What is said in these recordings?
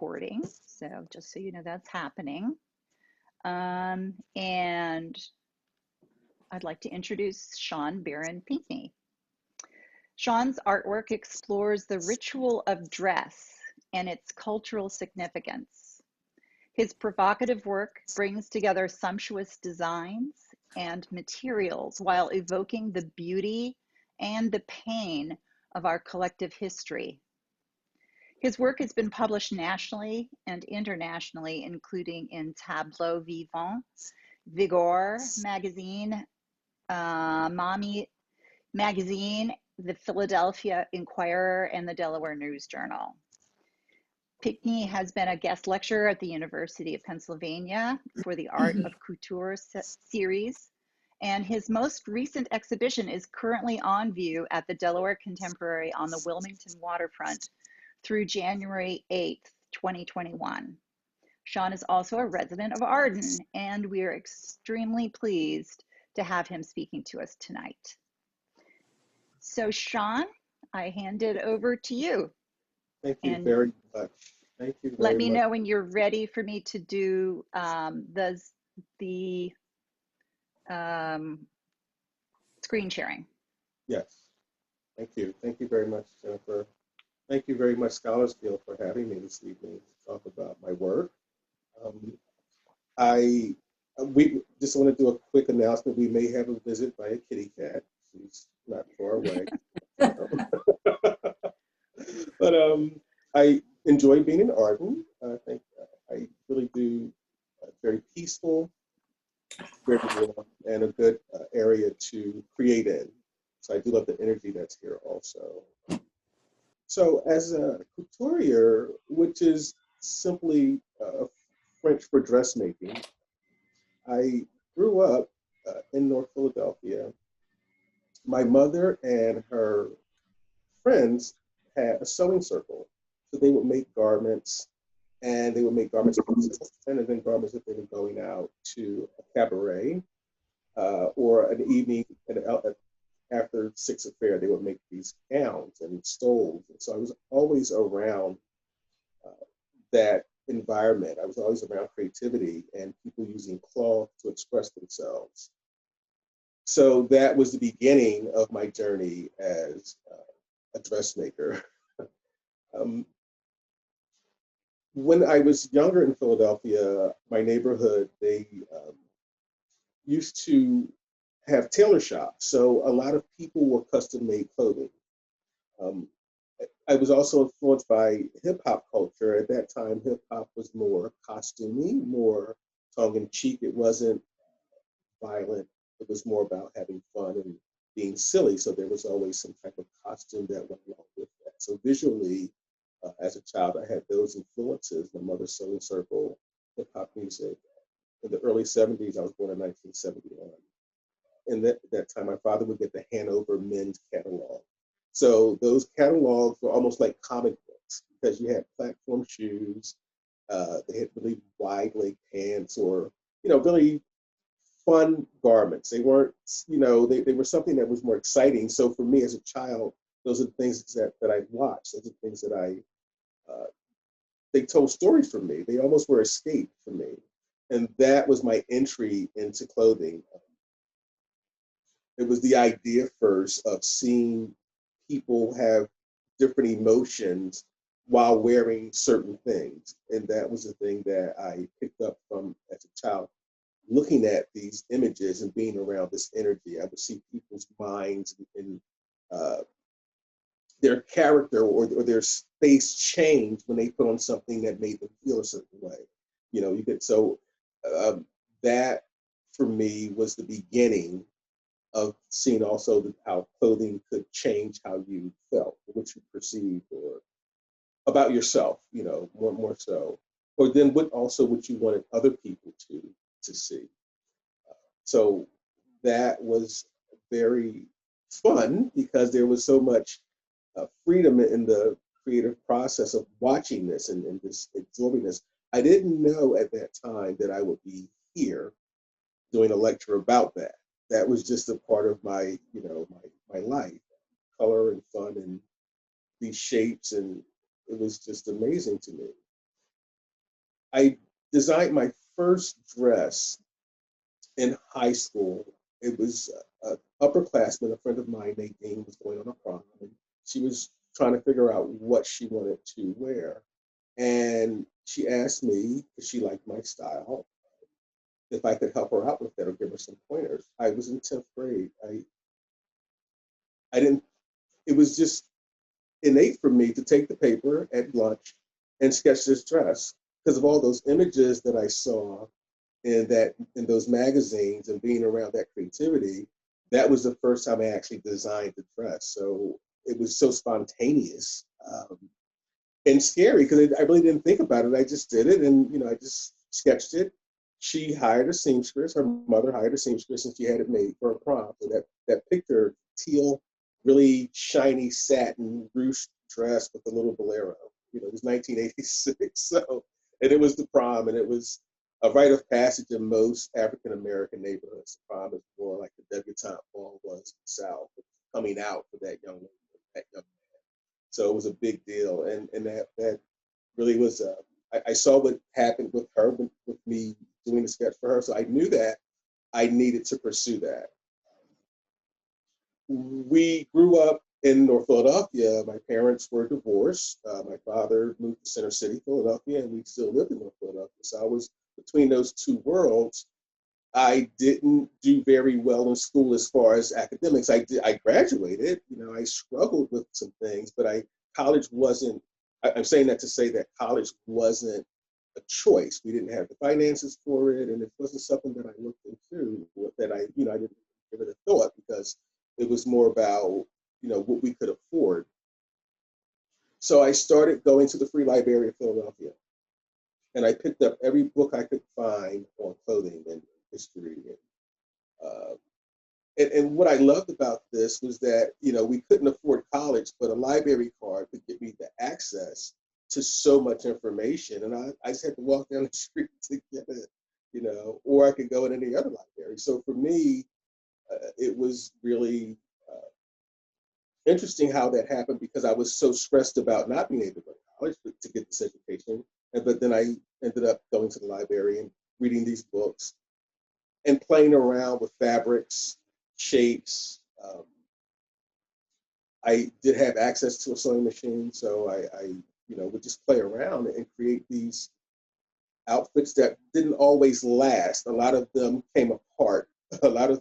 recording, so just so you know that's happening. And I'd like to introduce Shawn Baron Pinckney. Shawn's artwork explores the ritual of dress and its cultural significance. His provocative work brings together sumptuous designs and materials while evoking the beauty and the pain of our collective history. His work has been published nationally and internationally, including in Tableau Vivant, Vigor magazine, Mommy magazine, the Philadelphia Inquirer, and the Delaware News Journal. Pinckney has been a guest lecturer at the University of Pennsylvania for the Art of Couture series, and his most recent exhibition is currently on view at the Delaware Contemporary on the Wilmington waterfront through January 8th, 2021. Shawn is also a resident of Arden, and we are extremely pleased to have him speaking to us tonight. So Shawn, I hand it over to you. Thank you very much. Thank you very much. Let me know when you're ready for me to do the screen sharing. Yes, thank you. Thank you very much, Jennifer. Thank you very much, Scholars Guild, for having me this evening to talk about my work. We just want to do a quick announcement. We may have a visit by a kitty cat. She's not far away. But I enjoy being in Arden. I think I really do. Very peaceful, very warm, and a good area to create in. So I do love the energy that's here also. So as a couturier, which is simply French for dressmaking, I grew up in North Philadelphia. My mother and her friends had a sewing circle. So they would make garments, and they would make garments and then garments if they were going out to a cabaret or an evening after Six Affair, they would make these gowns and stoles. And so I was always around that environment. I was always around creativity and people using cloth to express themselves. So that was the beginning of my journey as a dressmaker. When I was younger in Philadelphia, my neighborhood, they used to have tailor shops. So a lot of people were custom made clothing. I was also influenced by hip hop culture. At that time, hip hop was more costumey, more tongue in cheek. It wasn't violent. It was more about having fun and being silly. So there was always some type of costume that went along with that. So visually, as a child, I had those influences, my mother's sewing circle, hip hop music. In the early 70s, I was born in 1971. In that time, my father would get the Hanover men's catalog. So those catalogs were almost like comic books because you had platform shoes, they had really wide leg pants or, really fun garments. They weren't, they were something that was more exciting. So for me as a child, those are the things that I watched. Those are things that they told stories for me. They almost were escape for me. And that was my entry into clothing. It was the idea first of seeing people have different emotions while wearing certain things. And that was the thing that I picked up from as a child, looking at these images and being around this energy. I would see people's minds and their character or their face change when they put on something that made them feel a certain way. That for me was the beginning of seeing also how clothing could change how you felt, what you perceived, or about yourself, more so. Or then what you wanted other people to see. So that was very fun because there was so much freedom in the creative process of watching this and just absorbing this. I didn't know at that time that I would be here doing a lecture about that. That was just a part of my, my life, color and fun and these shapes, and it was just amazing to me. I designed my first dress in high school. It was an upperclassman, a friend of mine, Nadine, was going on a prom, and she was trying to figure out what she wanted to wear. And she asked me, because she liked my style, if I could help her out with that or give her some pointers. I was in 10th grade. I didn't, it was just innate for me to take the paper at lunch and sketch this dress because of all those images that I saw in those magazines and being around that creativity. That was the first time I actually designed the dress. So it was so spontaneous and scary because I really didn't think about it. I just did it, and I just sketched it. She hired a seamstress. Her mother hired a seamstress, and she had it made for a prom. So that picture, teal, really shiny satin ruched dress with a little bolero. It was 1986. So, and it was the prom, and it was a rite of passage in most African American neighborhoods. The prom is more like the debutante ball was in the South, coming out for that young lady, that young man. So it was a big deal, and that really was. I saw what happened with her, with me doing the sketch for her, so I knew that I needed to pursue that. We grew up in North Philadelphia. My parents were divorced. My father moved to Center City, Philadelphia, and we still lived in North Philadelphia. So I was between those two worlds. I didn't do very well in school as far as academics. I graduated. I struggled with some things, but college wasn't. I'm saying that to say that college wasn't a choice. We didn't have the finances for it, and it wasn't something that I looked into. That I didn't give it a thought because it was more about what we could afford. So I started going to the Free Library of Philadelphia, and I picked up every book I could find on clothing and history. Uh, and what I loved about this was that we couldn't afford college, but a library card could give me the access to so much information, and I just had to walk down the street to get it, or I could go in any other library. So for me, it was really interesting how that happened because I was so stressed about not being able to go to college to get this education, but then I ended up going to the library and reading these books and playing around with fabrics, shapes. I did have access to a sewing machine, so I would just play around and create these outfits that didn't always last. A lot of them came apart. A lot of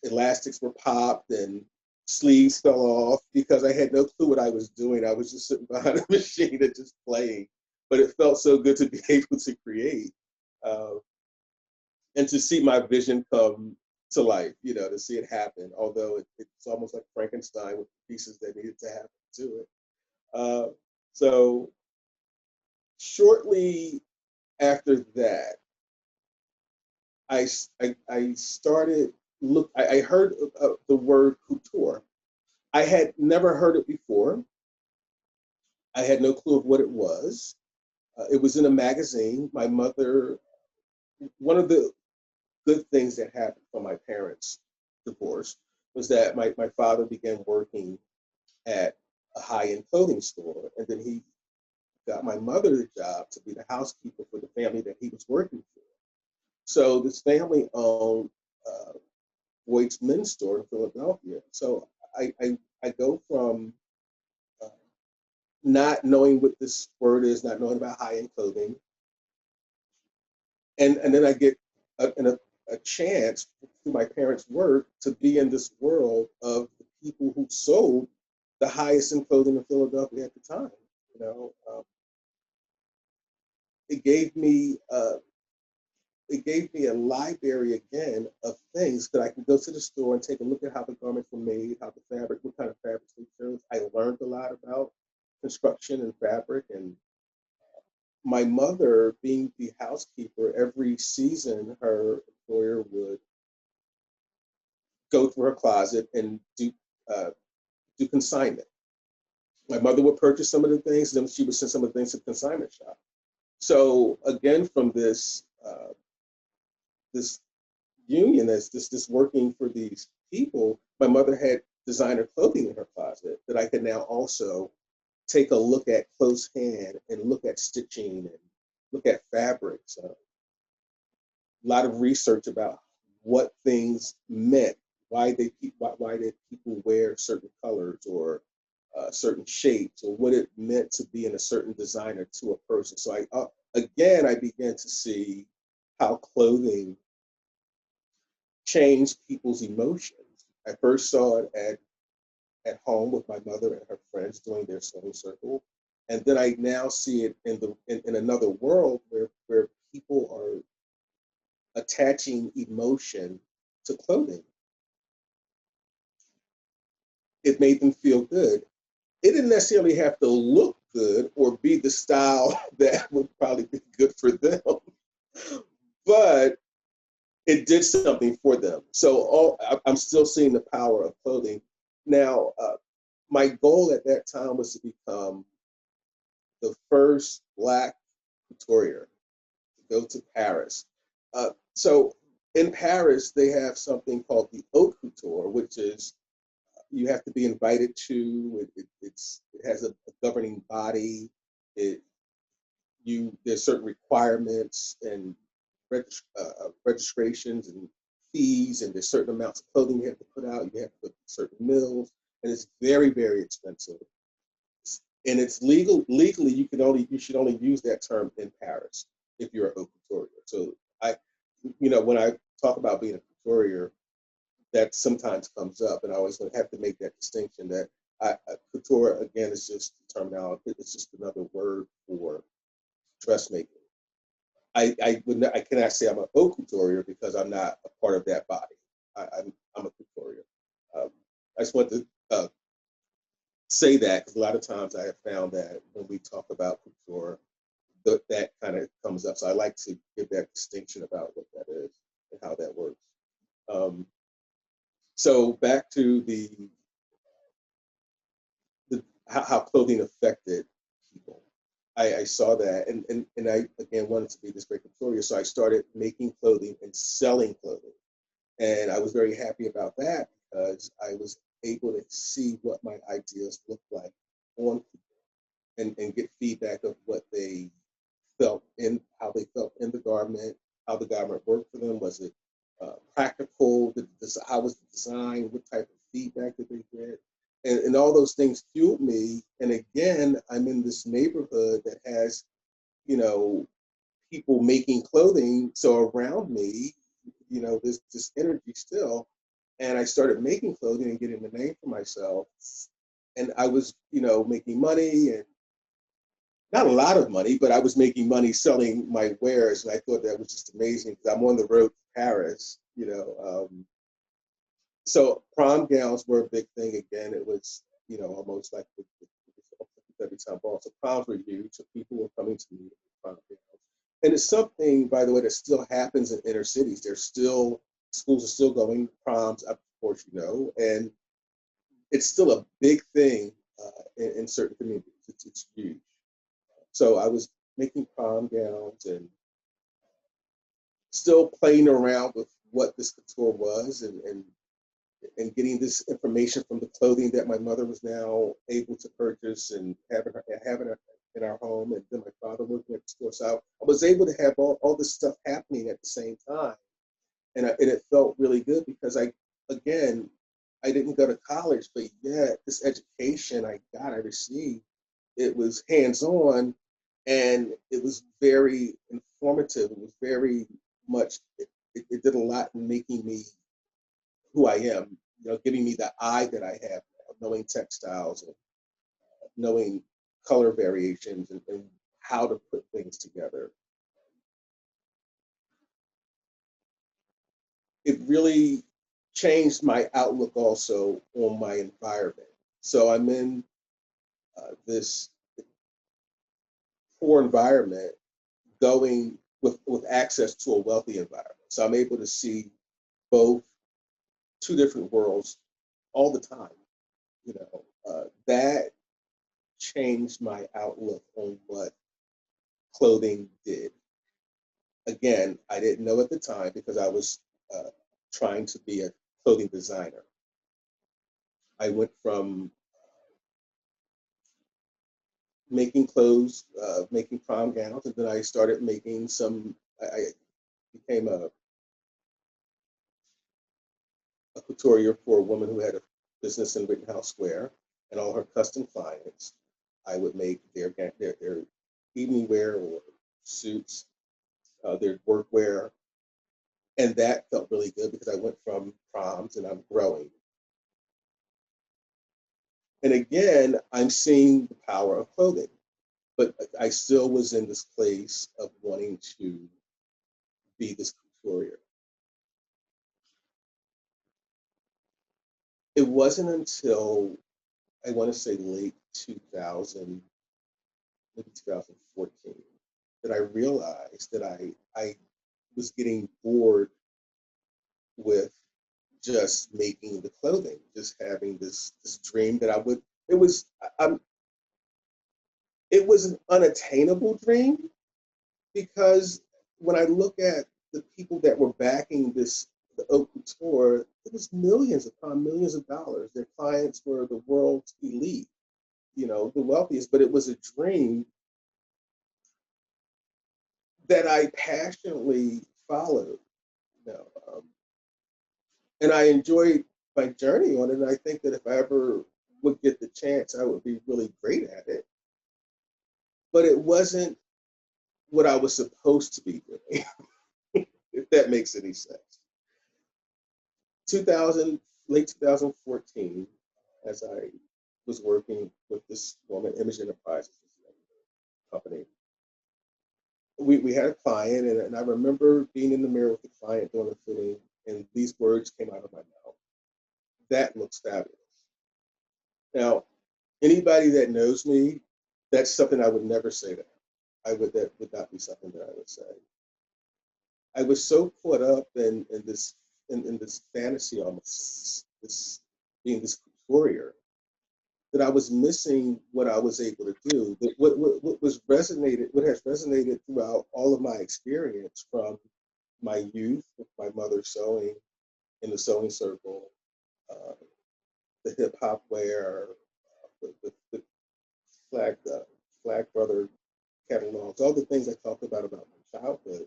elastics were popped and sleeves fell off because I had no clue what I was doing. I was just sitting behind a machine and just playing, but it felt so good to be able to create. And to see my vision come to life, to see it happen, although it's almost like Frankenstein with pieces that needed to happen to it. So shortly after that, I started I heard the word couture. I had never heard it before. I had no clue of what it was. It was in a magazine. My mother, one of the good things that happened from my parents' divorce was that my father began working at a high-end clothing store, and then he got my mother the job to be the housekeeper for the family that he was working for. So this family owned Boyd's men's store in Philadelphia. So I go from not knowing what this word is, not knowing about high-end clothing, and then I get a chance through my parents' work to be in this world of the people who sold the highest in clothing in Philadelphia at the time. It gave me a library again of things that I can go to the store and take a look at how the garments were made, how the fabric, what kind of fabrics they chose. I learned a lot about construction and fabric. And my mother, being the housekeeper, every season her employer would go through her closet and do consignment. My mother would purchase some of the things, then she would send some of the things to the consignment shop. So again, from this union, as this working for these people, my mother had designer clothing in her closet that I could now also take a look at close hand and look at stitching and look at fabrics, a lot of research about what things meant, why did people wear certain colors or certain shapes, or what it meant to be in a certain designer to a person. So again, I began to see how clothing changed people's emotions. I first saw it at home with my mother and her friends doing their sewing circle. And then I now see it in another world where people are attaching emotion to clothing. It made them feel good. It didn't necessarily have to look good or be the style that would probably be good for them, but it did something for them. So I'm still seeing the power of clothing. Now, my goal at that time was to become the first Black couturier to go to Paris. So in Paris, they have something called the haute couture, which is you have to be invited to. It has a governing body. There's certain requirements and registrations and fees, and there's certain amounts of clothing you have to put out. You have to put certain mills, and it's very, very expensive. And it's legally you should only use that term in Paris if you're a haute couturier. So when I talk about being a couturier, that sometimes comes up, and I always have to make that distinction that couture again is just terminology. It's just another word for dressmaking. I cannot say I'm a haute couturier because I'm not a part of that body. I'm a couturier. I just want to say that because a lot of times I have found that when we talk about couture, that kind of comes up. So I like to give that distinction about what that is and how that works. So back to how clothing affected people. I saw that, and I again wanted to be this great couturier, so I started making clothing and selling clothing, and I was very happy about that because I was able to see what my ideas looked like on people and get feedback of what they felt in how they felt in the garment, how the garment worked for them. Was it practical? How was the design? What type of feedback did they get? And all those things fueled me. And again, I'm in this neighborhood that has, people making clothing. So around me, there's this energy still. And I started making clothing and getting the name for myself. And I was, making money, and not a lot of money, but I was making money selling my wares. And I thought that was just amazing because I'm on the road to Paris, So prom gowns were a big thing again. It was, almost like every time ball. So proms were huge. So people were coming to me with prom gowns. And it's something, by the way, that still happens in inner cities. Schools are still going proms, of course, and it's still a big thing in certain communities. It's huge. So I was making prom gowns and still playing around with what this couture was and getting this information from the clothing that my mother was now able to purchase and having in our home. And then my father working at the store. So I was able to have all this stuff happening at the same time. And it felt really good because I didn't go to college, but yet this education I received, it was hands-on and it was very informative. It was very much, it did a lot in making me who I am, giving me the eye that I have, knowing textiles and knowing color variations and how to put things together. It really changed my outlook also on my environment. So I'm in this poor environment going with access to a wealthy environment. So I'm able to see both two different worlds all the time. That changed my outlook on what clothing did. Again, I didn't know at the time because I was trying to be a clothing designer. I went from making clothes, making prom gowns, and then I started making some. I became a couturier for a woman who had a business in Rittenhouse Square, and all her custom clients, I would make their evening wear or suits, their workwear, and that felt really good because I went from proms and I'm growing. And again, I'm seeing the power of clothing, but I still was in this place of wanting to be this couturier. It wasn't until I want to say late 2000, maybe 2014, that I realized that I was getting bored with just making the clothing, just having this dream that I would. It was it was an unattainable dream because when I look at the people that were backing the haute couture, it was millions upon millions of dollars. Their clients were the world's elite, the wealthiest, but it was a dream that I passionately followed, you know, um, and I enjoyed my journey on it. And I think that if I ever would get the chance, I would be really great at it. But it wasn't what I was supposed to be doing, if that makes any sense. 2000, late 2014, as I was working with this woman, Image Enterprises, company, we had a client, and I remember being in the mirror with the client doing the fitting, and these words came out of my mouth. That looks fabulous. Now, anybody that knows me, that's something I would never say to her. That would not be something that I would say. I was so caught up in this fantasy, almost this being this couturier, that I was missing what I was able to do. That what has resonated throughout all of my experience from my youth with my mother sewing in the sewing circle, uh, the hip hop wear, the flag flag brother catalogs, all the things I talked about my childhood.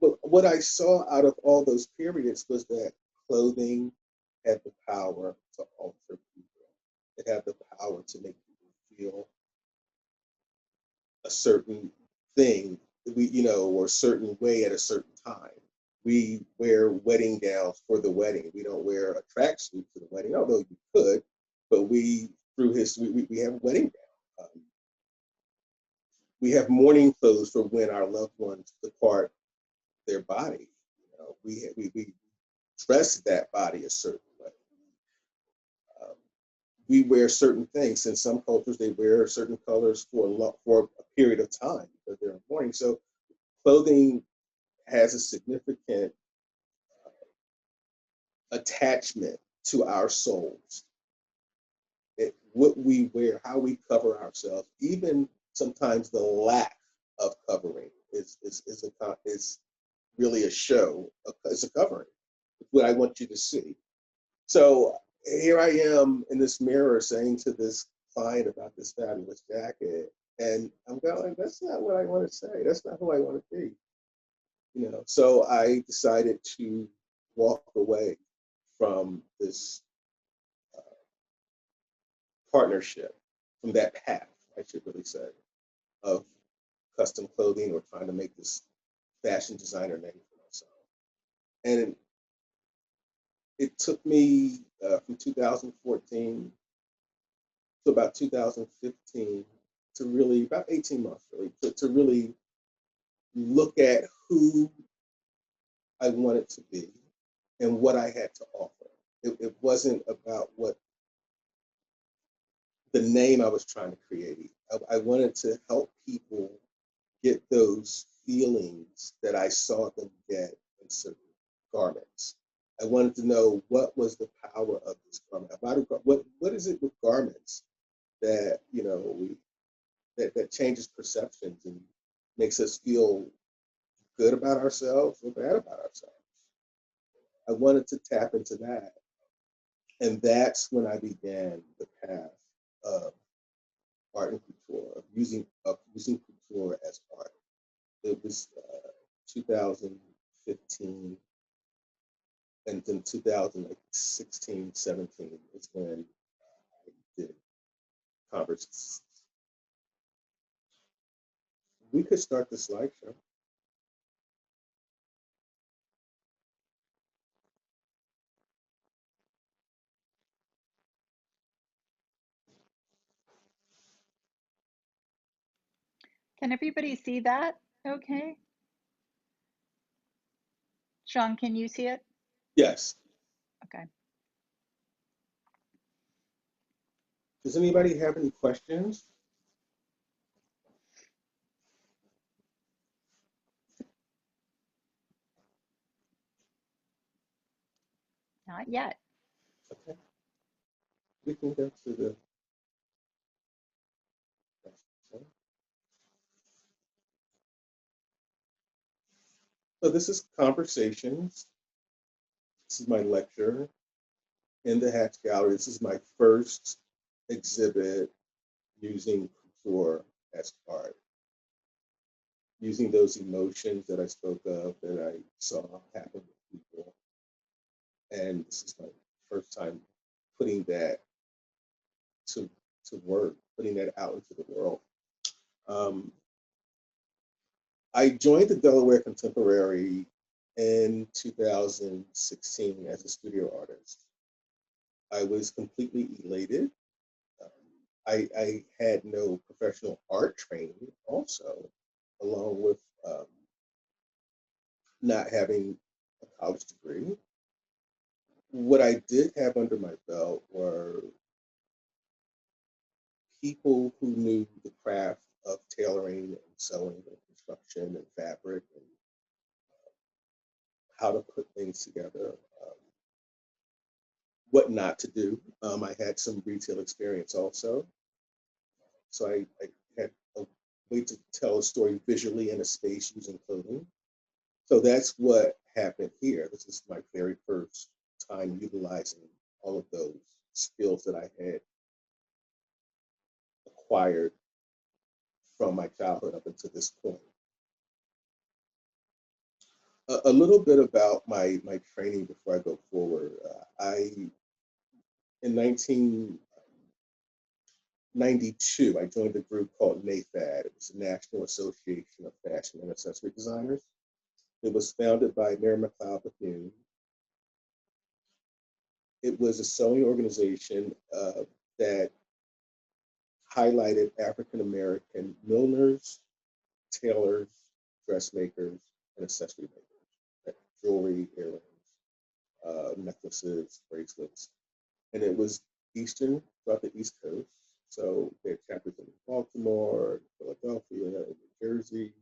But what I saw out of all those periods was that clothing had the power to alter people. It had the power to make people feel a certain thing, or a certain way at a certain time. We wear wedding gowns for the wedding. We don't wear a tracksuit for the wedding, although you could, but through history, we have wedding gowns. We have mourning clothes for when our loved ones depart their body. We dress that body a certain way. Um, we wear certain things. In some cultures, they wear certain colors for a period of time because they're in mourning. So clothing has a significant attachment to our souls. What we wear, how we cover ourselves, even sometimes the lack of covering is really a show. It's a covering. It's what I want you to see. So here I am in this mirror saying to this client about this fabulous jacket, and I'm going, that's not what I want to say. That's not who I want to be. So I decided to walk away from this partnership, from that path, I should really say, of custom clothing or trying to make this fashion designer name for myself. And it took me from 2014 to about 2015 to really, about 18 months really, to really look at who I wanted to be and what I had to offer. It wasn't about what the name I was trying to create. I wanted to help people get those feelings that I saw them get in certain garments. I wanted to know what was the power of this garment. What is it with garments that that changes perceptions and makes us feel good about ourselves or bad about ourselves. I wanted to tap into that. And that's when I began the path of art and couture, of using couture as art. It was 2015, and then 2016, 17 is when I did conversations. We could start the slideshow. Can everybody see that? Okay. Shawn, can you see it? Yes. Okay. Does anybody have any questions? Not yet. Okay. We can go to the next one. So this is Conversations. This is my lecture in the Hatch Gallery. This is my first exhibit using couture as art, using those emotions that I spoke of, that I saw happen with people. And this is my first time putting that to work, putting that out into the world. I joined the Delaware Contemporary in 2016 as a studio artist. I was completely elated. I had no professional art training also, along with not having a college degree. What I did have under my belt were people who knew the craft of tailoring and sewing and construction and fabric and how to put things together, what not to do. I had some retail experience also. So I had a way to tell a story visually in a space using clothing. So that's what happened here. This is my very first time utilizing all of those skills that I had acquired from my childhood up until this point. A little bit about my training before I go forward. In 1992, I joined a group called NAFAD. It was the National Association of Fashion and Accessory Designers. It was founded by Mary McLeod Bethune. It was a sewing organization that highlighted African American milliners, tailors, dressmakers, and accessory makers, jewelry, earrings, necklaces, bracelets. And it was Eastern, throughout the East Coast. So they had chapters in Baltimore, Philadelphia, New Jersey.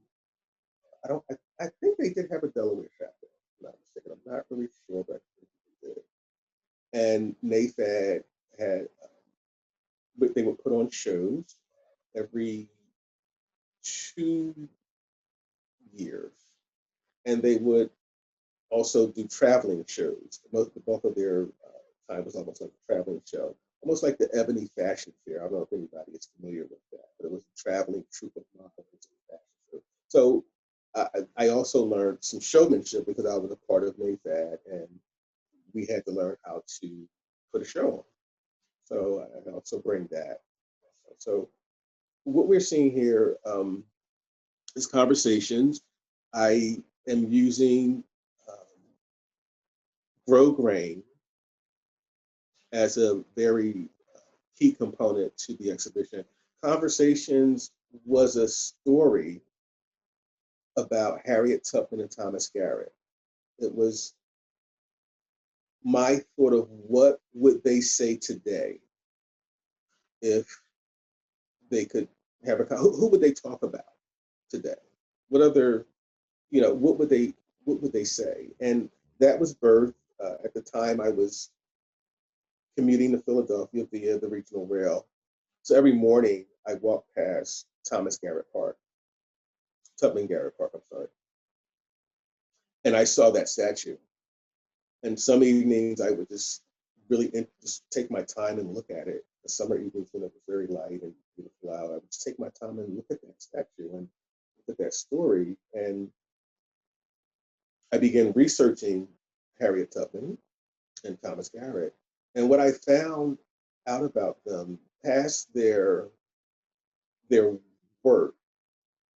I think they did have a Delaware chapter. I'm not mistaken. I'm not really sure, but I think they did. And NAFAD had, they would put on shows every 2 years, and they would also do traveling shows. The bulk of their time was almost like a traveling show, almost like the Ebony Fashion Fair. I don't know if anybody is familiar with that, but it was a traveling troupe of models and fashion shows. So I also learned some showmanship because I was a part of NAFAD, and we had to learn how to put a show on. So I also bring that. So what we're seeing here is Conversations. I am using Grosgrain as a very key component to the exhibition. Conversations was a story about Harriet Tubman and Thomas Garrett. It was my thought of what would they say today if they could have a, who would they talk about today? What other, what would they say? And that was birthed at the time I was commuting to Philadelphia via the regional rail. So every morning I walked past Tubman Garrett Park, I'm sorry. And I saw that statue. And some evenings I would just really just take my time and look at it. The summer evenings when it was very light and beautiful out, I would just take my time and look at that statue and look at that story. And I began researching Harriet Tubman and Thomas Garrett. And what I found out about them past their work,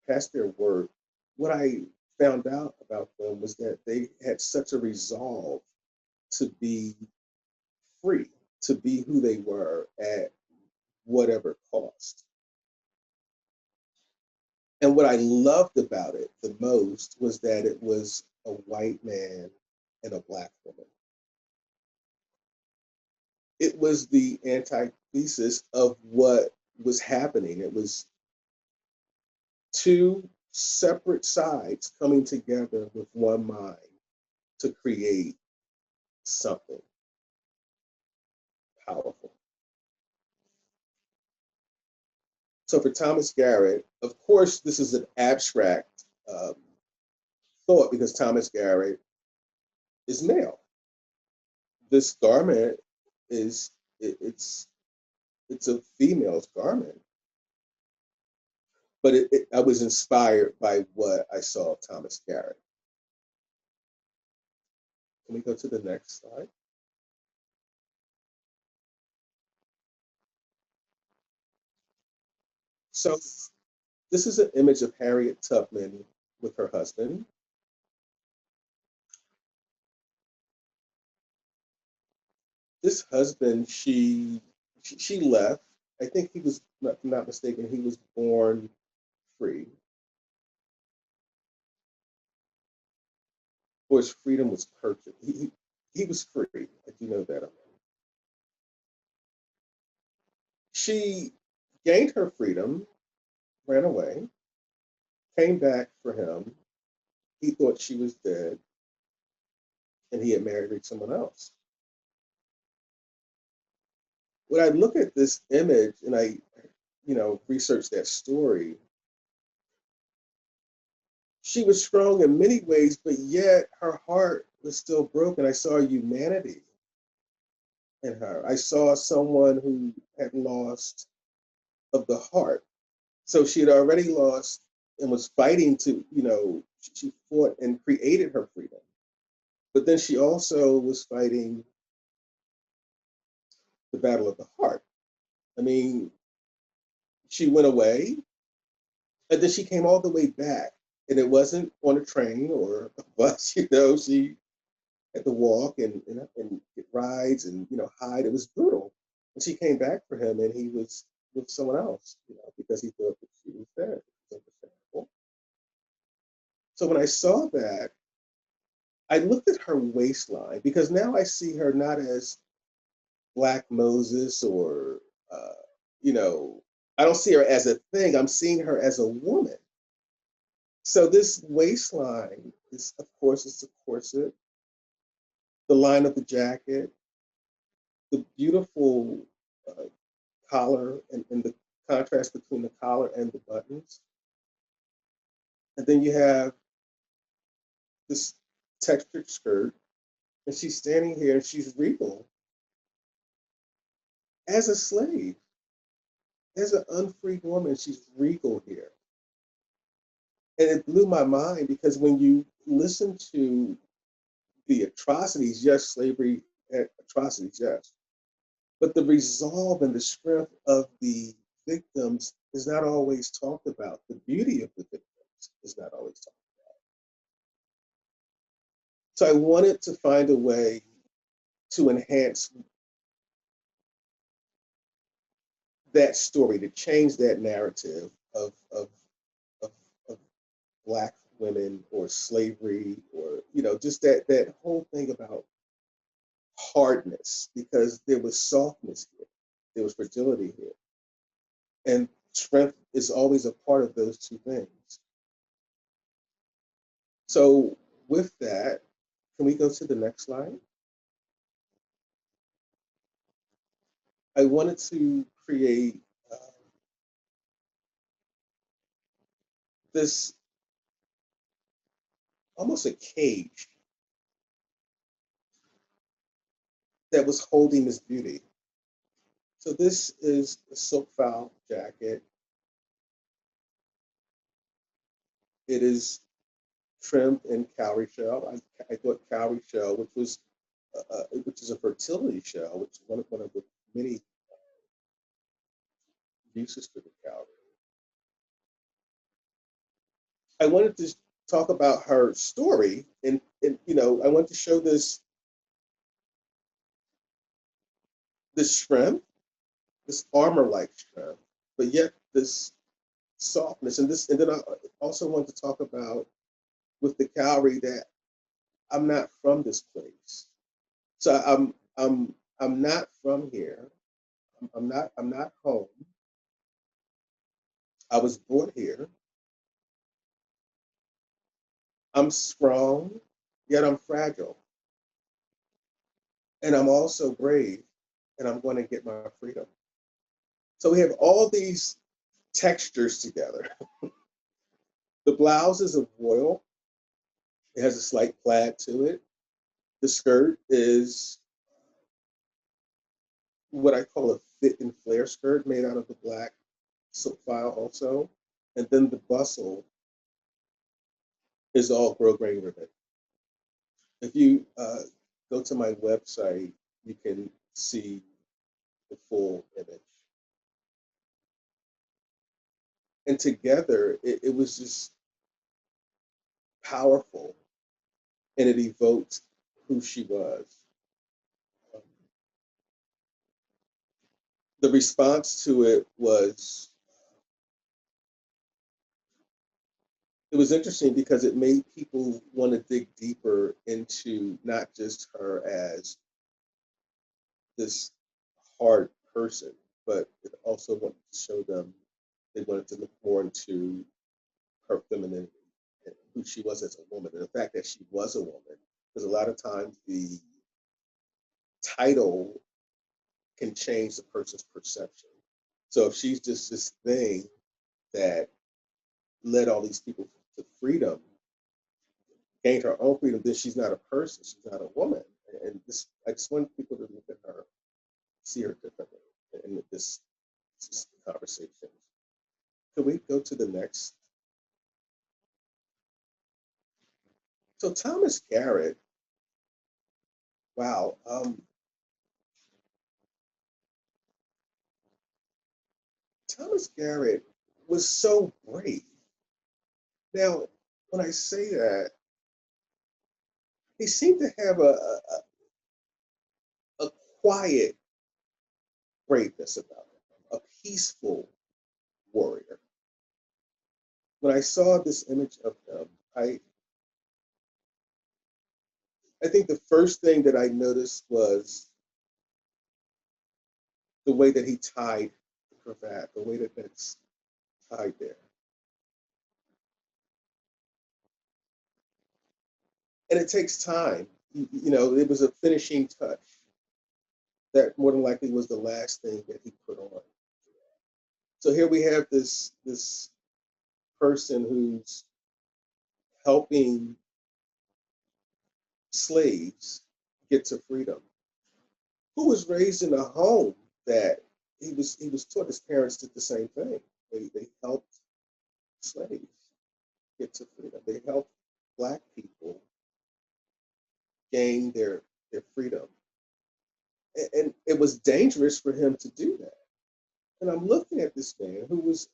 past their work, what I found out about them was that they had such a resolve to be free, to be who they were at whatever cost. And what I loved about it the most was that it was a white man and a Black woman. It was the antithesis of what was happening. It was two separate sides coming together with one mind to create something powerful. So for Thomas Garrett, of course, this is an abstract thought because Thomas Garrett is male. This garment it's a female's garment, but I was inspired by what I saw of Thomas Garrett. Can we go to the next slide? So this is an image of Harriet Tubman with her husband. This husband, she left. I think he was, if I'm not mistaken, he was born free, or his freedom was purchased. He was free. I do know that. She gained her freedom, ran away, came back for him. He thought she was dead, and he had married someone else. When I look at this image and I, research that story, she was strong in many ways, but yet her heart was still broken. I saw humanity in her. I saw someone who had lost of the heart. So she had already lost and was fighting to, she fought and created her freedom. But then she also was fighting the battle of the heart. I mean, she went away and then she came all the way back. And it wasn't on a train or a bus, she had to walk and get rides and, hide. It was brutal. And she came back for him and he was with someone else, because he thought that she was dead. It was understandable. So when I saw that, I looked at her waistline because now I see her not as Black Moses or, I don't see her as a thing. I'm seeing her as a woman. So this waistline is, of course, it's a corset, the line of the jacket, the beautiful collar and the contrast between the collar and the buttons. And then you have this textured skirt, and she's standing here and she's regal as a slave, as an unfreed woman, she's regal here. And it blew my mind because when you listen to the atrocities, yes, slavery atrocities, yes, but the resolve and the strength of the victims is not always talked about. The beauty of the victims is not always talked about. So I wanted to find a way to enhance that story, to change that narrative of, of Black women or slavery or, just that whole thing about hardness, because there was softness here, there was fragility here. And strength is always a part of those two things. So with that, can we go to the next slide? I wanted to create this almost a cage that was holding this beauty. So this is a silk fowl jacket. It is trimmed in cowrie shell. I thought cowrie shell, which is a fertility shell, which is one of the many uses for the cowrie. I wanted to talk about her story, and I want to show this shrimp, this armor-like shrimp, but yet this softness, and then I also want to talk about with the cowrie that I'm not from this place. So I'm not from here. I'm not home. I was brought here. I'm strong, yet I'm fragile. And I'm also brave, and I'm going to get my freedom. So we have all these textures together. The blouse is of voile. It has a slight plaid to it. The skirt is what I call a fit and flare skirt made out of the black silk file also. And then the bustle is all grosgrain ribbon. If you go to my website, you can see the full image. And together, it was just powerful, and it evoked who she was. The response to it was interesting because it made people want to dig deeper into not just her as this hard person, but it also wanted to show them, they wanted to look more into her femininity and who she was as a woman, and the fact that she was a woman, because a lot of times the title can change the person's perception. So if she's just this thing that led all these people to freedom, gained her own freedom, then she's not a person, she's not a woman. And this, I just want people to look at her, see her differently in this conversation. Can we go to the next? So Thomas Garrett, wow. Thomas Garrett was so brave. Now, when I say that, he seemed to have a quiet braveness about him, a peaceful warrior. When I saw this image of him, I think the first thing that I noticed was the way that he tied the cravat, the way that that's tied there. And it takes time. It was a finishing touch that more than likely was the last thing that he put on. So here we have this person who's helping slaves get to freedom, who was raised in a home that he was taught. His parents did the same thing. They helped slaves get to freedom. They helped Black people gain their freedom. And it was dangerous for him to do that. And I'm looking at this man who was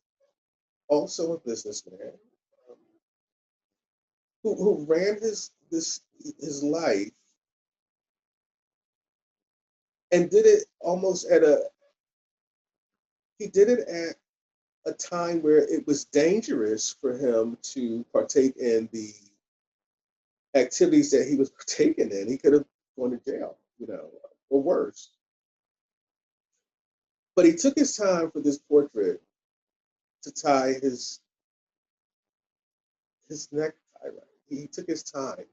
also a businessman, who ran his life and did it almost at a time where it was dangerous for him to partake in the activities that he was partaking in. He could have gone to jail, or worse. But he took his time for this portrait to tie his necktie right. He took his time.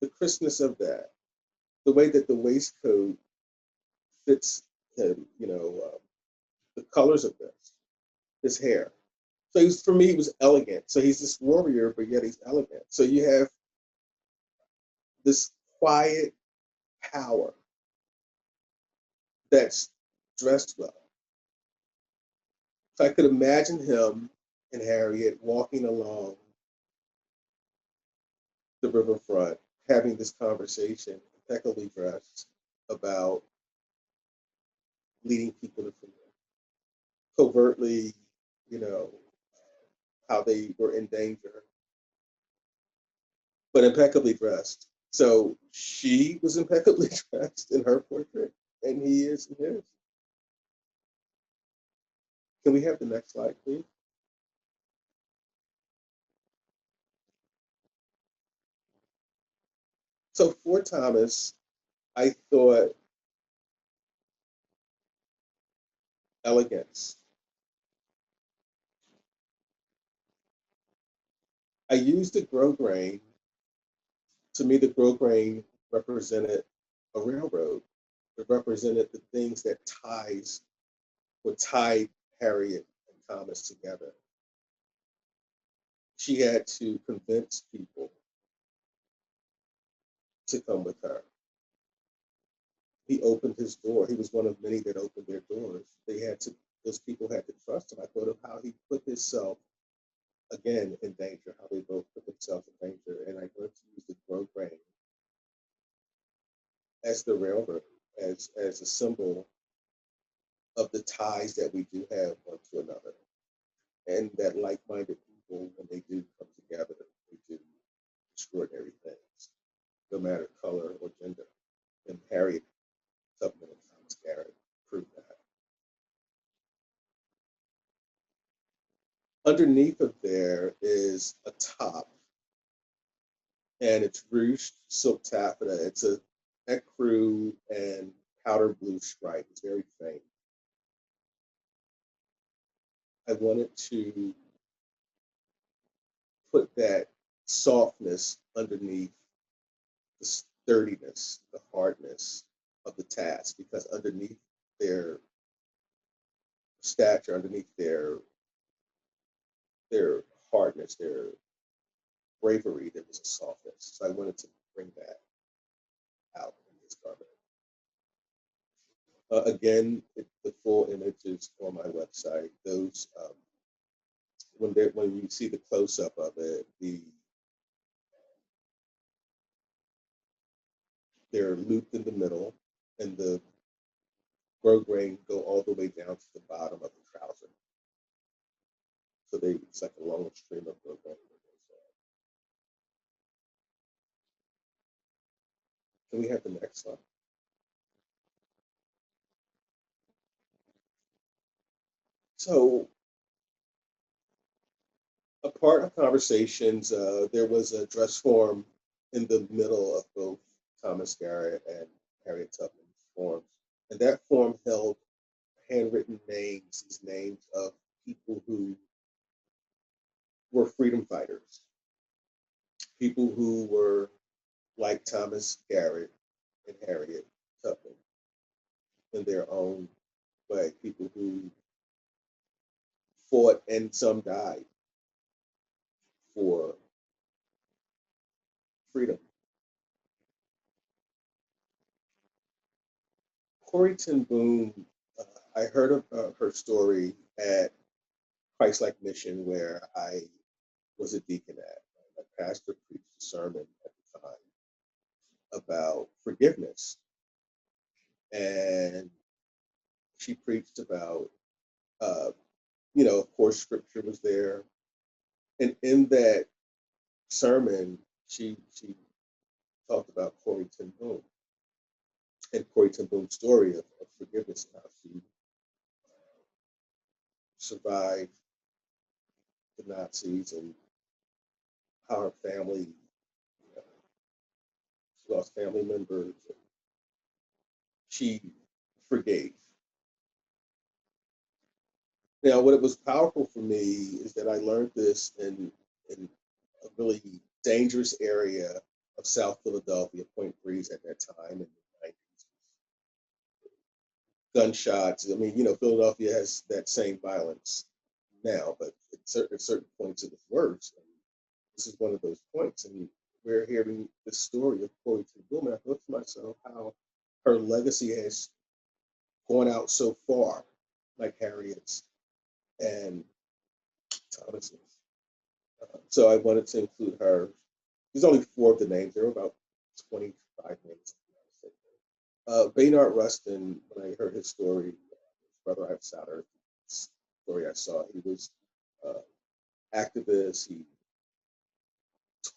The crispness of that, the way that the waistcoat fits him, the colors of his hair. So for me, he was elegant. So he's this warrior, but yet he's elegant. So you have this quiet, power that's dressed well. So I could imagine him and Harriet walking along the riverfront, having this conversation, impeccably dressed, about leading people to freedom. Covertly, you know, how they were in danger, but impeccably dressed. So she was impeccably dressed in her portrait, and he is in his. Can we have the next slide, please? So for Thomas, I thought elegance. I used the grosgrain. To me, the grosgrain represented a railroad. It represented the things that would tie Harriet and Thomas together. She had to convince people to come with her. He opened his door. He was one of many that opened their doors. Those people had to trust him. I thought of how he put himself, again, in danger, how they both put themselves in danger. And I wanted to use the grosgrain as the railroad, as a symbol of the ties that we do have one to another. And that like-minded people, when they do come together, they do extraordinary things, no matter color or gender. And Harriet Tubman and Thomas Garrett proved that. Underneath of there is a top, and it's ruched silk taffeta. It's a ecru and powder blue stripe. It's very faint. I wanted to put that softness underneath the sturdiness, the hardness of the task, because underneath their stature, underneath their hardness, their bravery, there was a softness. So I wanted to bring that out in this garment. Again, the full image is on my website. Those when you see the close up of it, they're looped in the middle, and the grosgrain go all the way down to the bottom of the trouser. So it's like a long stream of grosgrain. Can we have the next slide? So, a part of conversations, there was a dress form in the middle of both Thomas Garrett and Harriet Tubman's forms. And that form held handwritten names, these names of people who were freedom fighters, people who were like Thomas Garrett and Harriet Tubman in their own way, people who fought and some died for freedom. Corrie ten Boom, I heard of her story at Christ-like Mission, where I was a deacon at. My pastor preached a sermon at the time about forgiveness. And she preached about, of course, scripture was there. And in that sermon, she talked about Corrie ten Boom and Corrie ten Boom's story of forgiveness and how she survived the Nazis and how her family, she lost family members. And she forgave. Now, what it was powerful for me is that I learned this in a really dangerous area of South Philadelphia, Point Breeze at that time in the 90s. Gunshots. I mean, Philadelphia has that same violence now, but at certain points it was worse. And this is one of those points. And we're hearing the story of Chloe Woman, I thought to myself how her legacy has gone out so far, like Harriet's and Thomas's. So I wanted to include her. There's only 4 of the names. There were about 25 names. Baynard Rustin, when I heard his story, his brother I've Souter story I saw, he was activist. He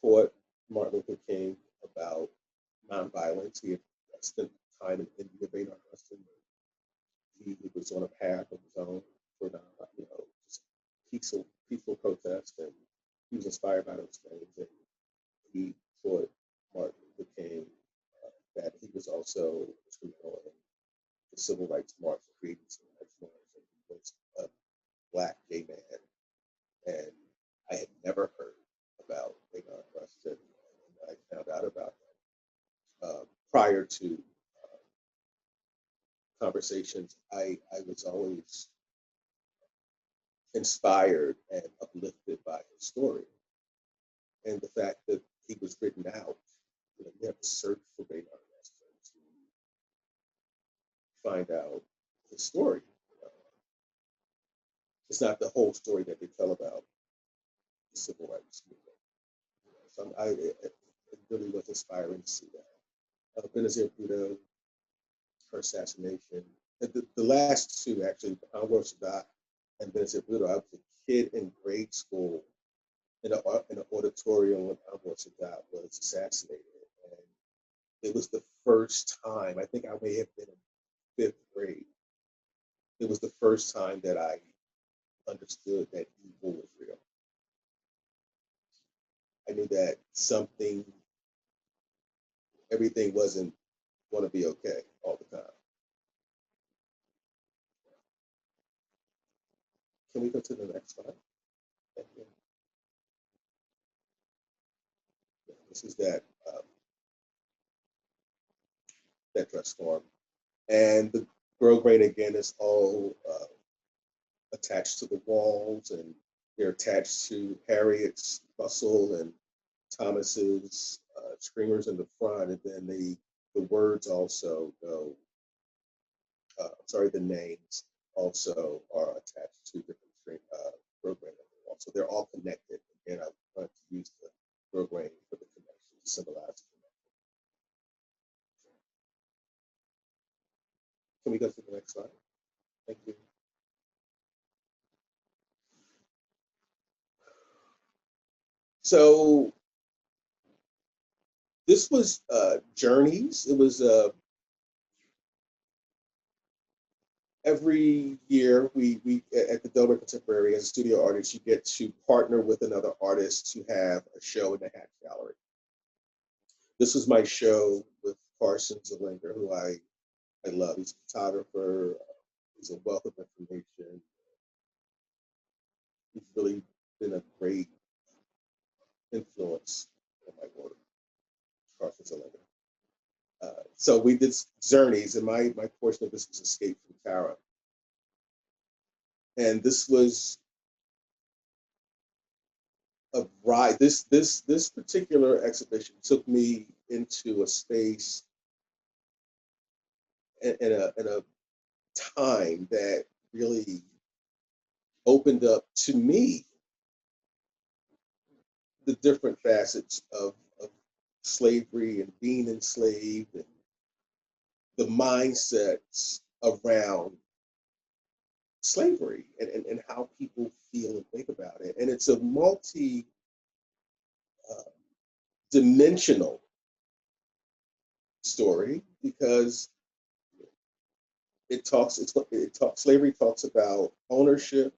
taught Martin Luther King about nonviolence. He had spent time in India. Baynard Rustin. He was on a path of his own for just peaceful protest, and he was inspired by those things. And he taught Martin Luther King that he was also instrumental in the civil rights march, creating civil rights march, and he was a Black gay man. And I had never heard about Baynard Rustin, and I found out about him prior to conversations. I was always inspired and uplifted by his story, and the fact that he was written out. You have to search for Baynard Rustin to find out his story. It's not the whole story that they tell about the civil rights movement. So it really was inspiring to see that. Benazir Bhutto, her assassination. The last 2, actually, Anwar Sadat and Benazir Bhutto. I was a kid in grade school in an auditorium when Anwar Sadat was assassinated. And it was the first time, I think I may have been in 5th grade. It was the first time that I understood that evil was real. I knew that everything wasn't going to be okay all the time. Can we go to the next slide? Thank you. This is that dress form. And the grosgrain, again, is all attached to the walls, and they're attached to Harriet's bustle and Thomas's screamers in the front, and then the words also go. The names also are attached to different grosgrain on the wall, so they're all connected. Again, I want to use the grosgrain for the connection to symbolize the connection. Can we go to the next slide? Thank you. So this was journeys. It was every year we at the Delaware Contemporary, as a studio artist, you get to partner with another artist to have a show in the Hatch Gallery. This was my show with Carson Zelinger, who I love. He's a photographer. He's a wealth of information. He's really been a great influence on my work, Carson Zelinger. So we did journeys, and my portion of this was Escape from Tara. And this was a ride. This particular exhibition took me into a space in a time that really opened up to me the different facets of slavery and being enslaved, and the mindsets around slavery and how people feel and think about it. And it's a multi-dimensional story, because slavery talks about ownership,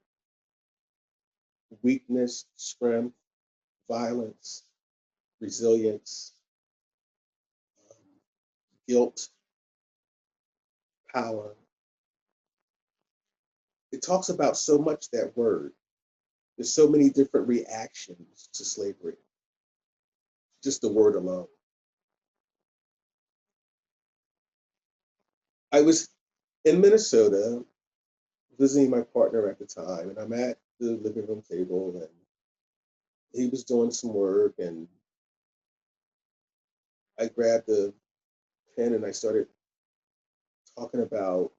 weakness, strength, violence, resilience, guilt, power. It talks about so much, that word. There's so many different reactions to slavery, just the word alone. I was in Minnesota visiting my partner at the time, and I'm at the living room table, and he was doing some work, and I grabbed a pen and I started talking about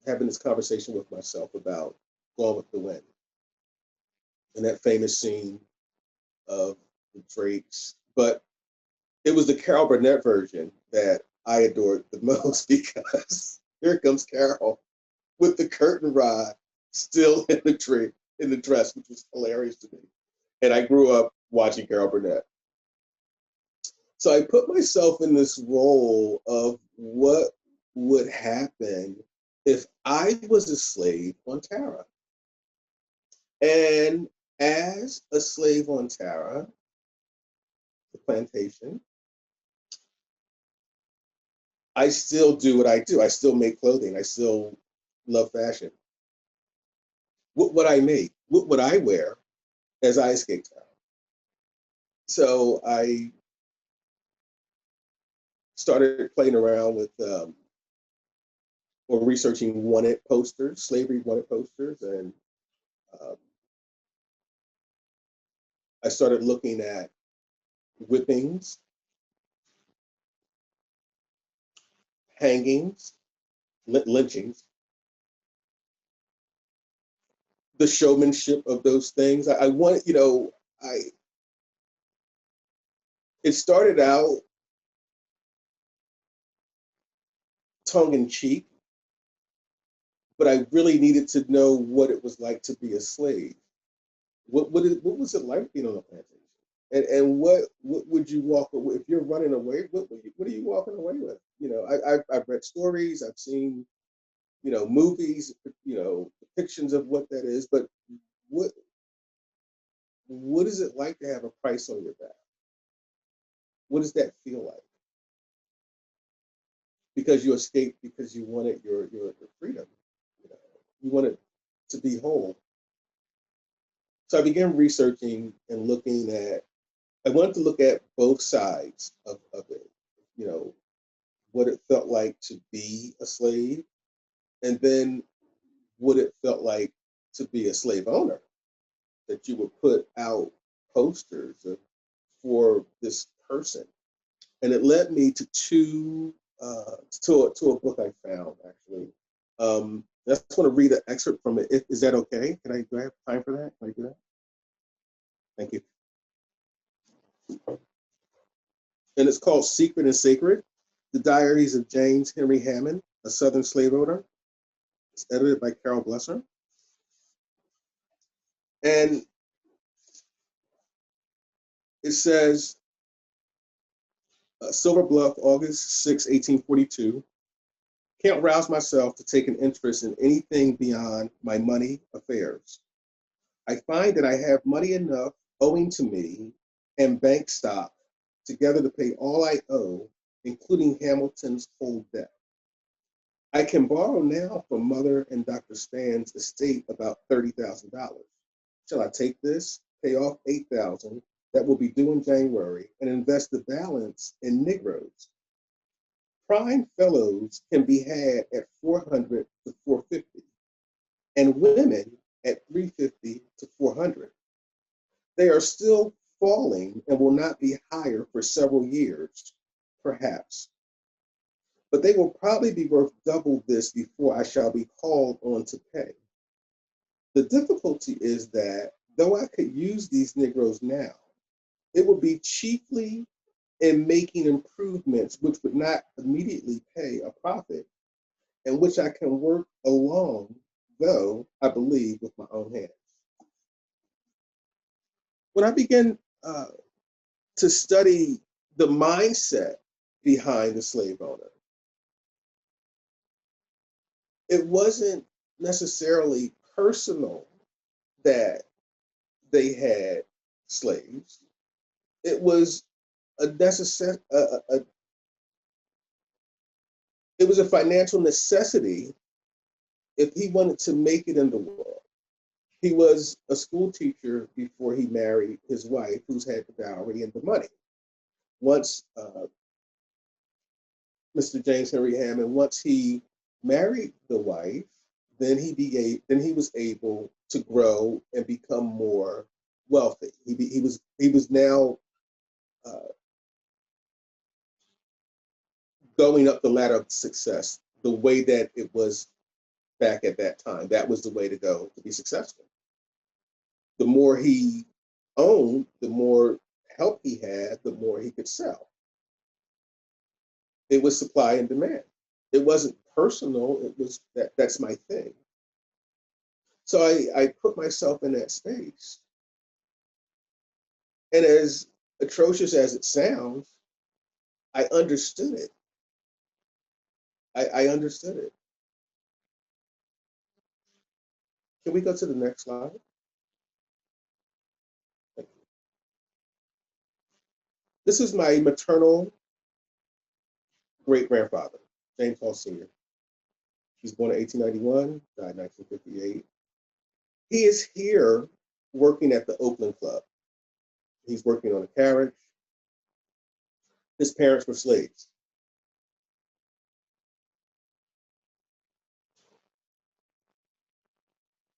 having this conversation with myself about Gone with the Wind and that famous scene of the Drakes. But it was the Carol Burnett version that I adored the most because here comes Carol with the curtain rod still in the tree, in the dress, which was hilarious to me. And I grew up watching Carol Burnett. So I put myself in this role of what would happen if I was a slave on Tara. And as a slave on Tara, the plantation, I still do what I do. I still make clothing. I still love fashion. What would I make? What would I wear as I escaped Tara? So I started playing around with or researching wanted posters, slavery wanted posters, and um, I started looking at whippings, hangings, lynchings, the showmanship of those things. I wanted, I it started out tongue in cheek, but I really needed to know what it was like to be a slave. What was it like being on a plantation? And what would you walk away if you're running away? What are you walking away with? I've read stories, I've seen movies, depictions of what that is, but what what is it like to have a price on your back? What does that feel like? Because you escaped because you wanted your freedom. You wanted to be whole. So I began researching and looking at, I wanted to look at both sides of it, what it felt like to be a slave, and then what it felt like to be a slave owner, that you would put out posters for this person. And it led me to to a book I found actually. I just want to read an excerpt from it. Is that okay? Do I have time for that? Can I do that? Thank you. And it's called Secret and Sacred, The Diaries of James Henry Hammond, a Southern Slave Owner. It's edited by Carol Blesser. And it says, Silver Bluff, August 6, 1842. Can't rouse myself to take an interest in anything beyond my money affairs. I find that I have money enough owing to me and bank stock together to pay all I owe, including Hamilton's whole debt. I can borrow now from Mother and Dr. Span's estate about $30,000. Shall I take this, pay off $8,000 that will be due in January, and invest the balance in Negroes? Prime fellows can be had at $400 to $450, and women at $350 to $400. They are still falling and will not be higher for several years, perhaps. But they will probably be worth double this before I shall be called on to pay. The difficulty is that though I could use these Negroes now, it would be chiefly in making improvements which would not immediately pay a profit, and which I can work along, though I believe with my own hands. When I began to study the mindset behind the slave owner, it wasn't necessarily personal that they had slaves. It was it was a financial necessity if he wanted to make it in the world. He was a school teacher before he married his wife, who's had the dowry and the money. Once Mr. James Henry Hammond, once he married the wife, then he was able to grow and become more wealthy. He was now going up the ladder of success the way that it was back at that time. That was the way to go to be successful. The more he owned, the more help he had, the more he could sell. It was supply and demand. It wasn't personal, it was that's my thing. So I put myself in that space. And as atrocious as it sounds, I understood it. I understood it. Can we go to the next slide? This is my maternal great-grandfather, James Hall Sr. He was born in 1891, died in 1958. He is here working at the Oakland Club. He's working on a carriage. His parents were slaves.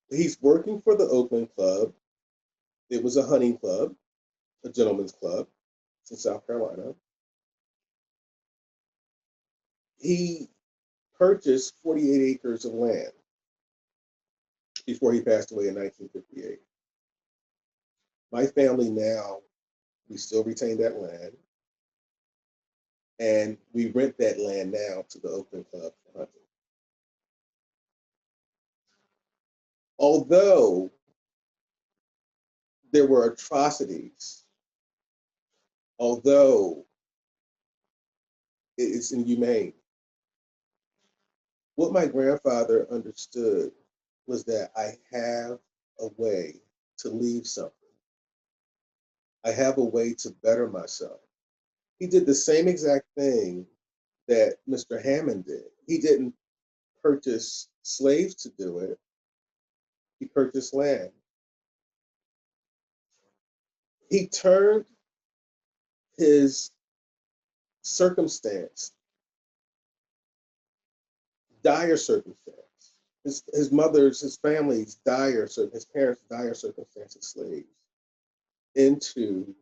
He's working for the Oakland Club. It was a hunting club, a gentleman's club. It's in South Carolina. He purchased 48 acres of land before he passed away in 1958. My family now, we still retain that land, and we rent that land now to the Oakland Club for hunting. Although there were atrocities, although it's inhumane, what my grandfather understood was that I have a way to leave something. I have a way to better myself. He did the same exact thing that Mr. Hammond did. He didn't purchase slaves to do it. He purchased land. He turned his circumstance, dire circumstance, his mother's, his family's dire, his parents' dire circumstance as slaves, into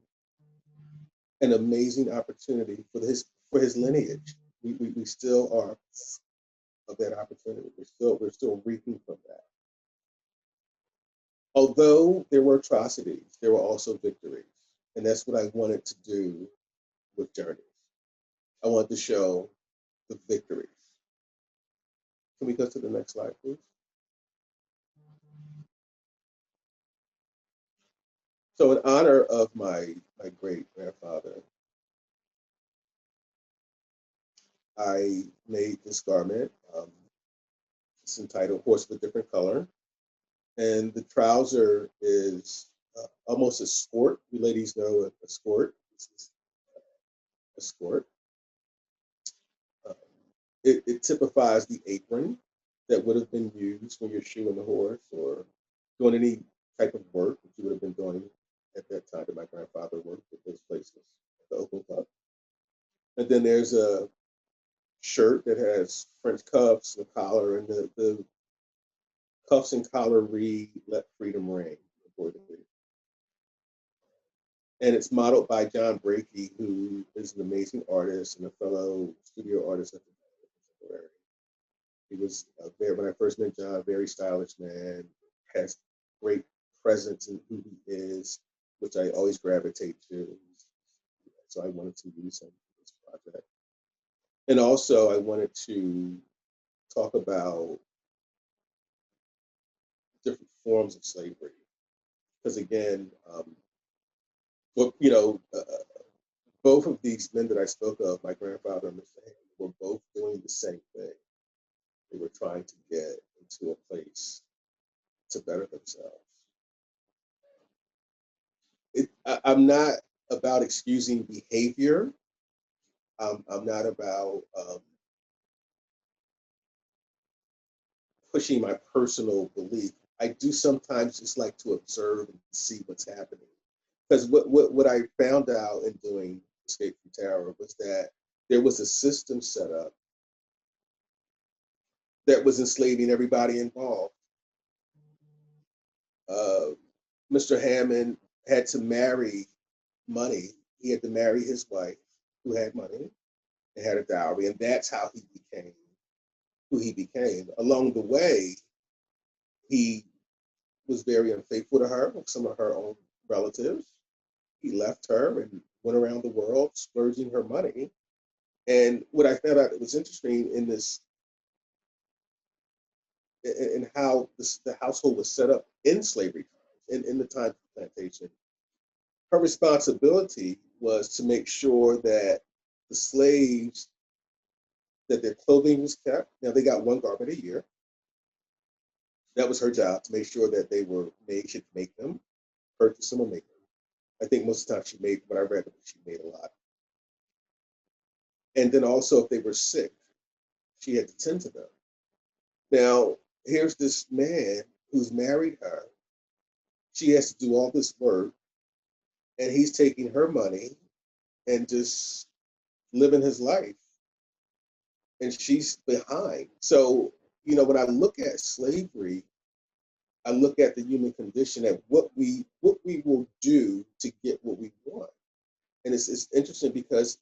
an amazing opportunity for his lineage. We still are of that opportunity. We're still reaping from that. Although there were atrocities, there were also victories. And that's what I wanted to do with Journeys. I wanted to show the victories. Can we go to the next slide, please? So in honor of my great grandfather, I made this garment. It's entitled Horse of a Different Color. And the trouser is almost a skirt. You ladies know a skirt. This is a skirt. It typifies the apron that would have been used when you're shoeing the horse or doing any type of work that you would have been doing at that time that my grandfather worked at those places, at the Oakland Club. And then there's a shirt that has French cuffs, the collar, and the cuffs and collar read "Let Freedom Ring." And it's modeled by John Brakey, who is an amazing artist and a fellow studio artist at the Delaware Contemporary. He was when I first met John, very stylish man, has great presence in who he is, which I always gravitate to. So I wanted to use him for this project. And also I wanted to talk about different forms of slavery. Because again, both of these men that I spoke of, my grandfather and Mr. Hammond, were both doing the same thing. They were trying to get into a place to better themselves. I'm not about excusing behavior. I'm not about pushing my personal belief. I do sometimes just like to observe and see what's happening. Because what I found out in doing Escape from Terror was that there was a system set up that was enslaving everybody involved. Mr. Hammond had to marry money. He had to marry his wife, who had money. and had a dowry, and that's how he became who he became. Along the way, he was very unfaithful to her, with some of her own relatives. He left her and went around the world splurging her money. And what I found out that was interesting in this, in how the household was set up in slavery times, in the time of plantation, her responsibility was to make sure that the slaves, that their clothing was kept. Now they got one garment a year. That was her job, to make sure that they were made. She could make them, purchase them, or make them. I think most of the time she made, when I read them, she made a lot. And then also if they were sick, she had to tend to them. Now, here's this man who's married her. She has to do all this work, and he's taking her money and just living his life. And she's behind. So, when I look at slavery, I look at the human condition, at what we will do to get what we want. And it's interesting because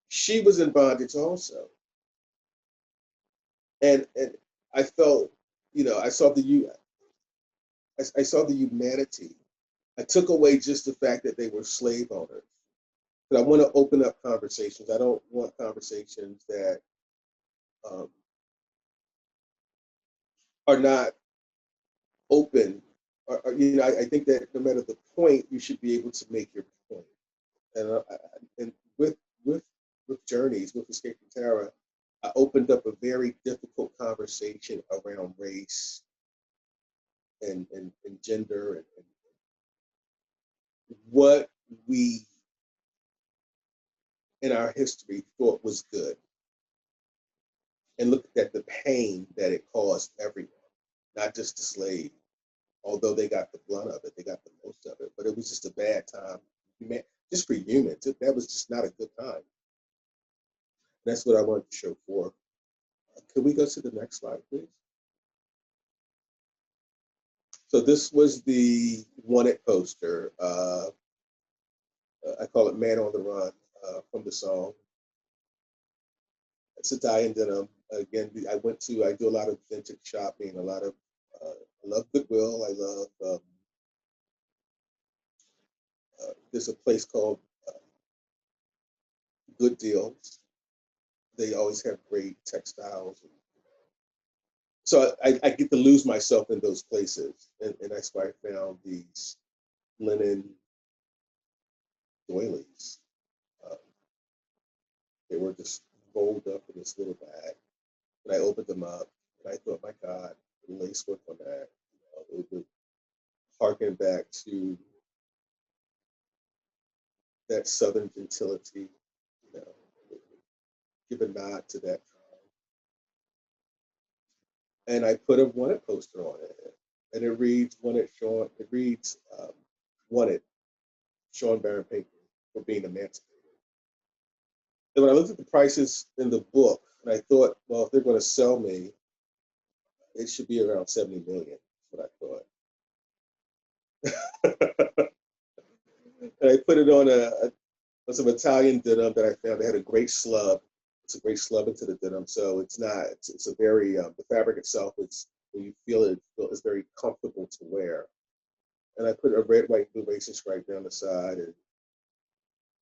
she was in bondage also. And I felt, I saw I saw the humanity. I took away just the fact that they were slave owners. But I want to open up conversations. I don't want conversations that are not open. I think that no matter the point, you should be able to make your point. And with Journeys, with Escaping Tara, I opened up a very difficult conversation around race and gender and what we in our history thought was good, and looked at the pain that it caused everyone, not just the slave. Although they got the blunt of it, they got the most of it, but it was just a bad time, just for humans. That was just not a good time. That's what I wanted to show for. Could we go to the next slide, please? So this was the wanted poster. I call it Man on the Run, from the song. It's a Italian denim. Again, I do a lot of vintage shopping, I love Goodwill. I love, there's a place called Good Deals. They always have great textiles. So I get to lose myself in those places. And that's why I found these linen doilies. They were just rolled up in this little bag. And I opened them up, and I thought, my God, the lace work on that, it would harken back to that Southern gentility, give a nod to that time. And I put a wanted poster on it, and it reads wanted Shawn Baron Pinckney for being emancipated. And when I looked at the prices in the book, and I thought, well, if they're going to sell me, it should be around 70 million. That's what I thought. And I put it on some Italian denim that I found. They had a great slub. It's a great slub into the denim, so it's a very the fabric itself is, when you feel it, it's very comfortable to wear. And I put a red, white, blue racing stripe down the side and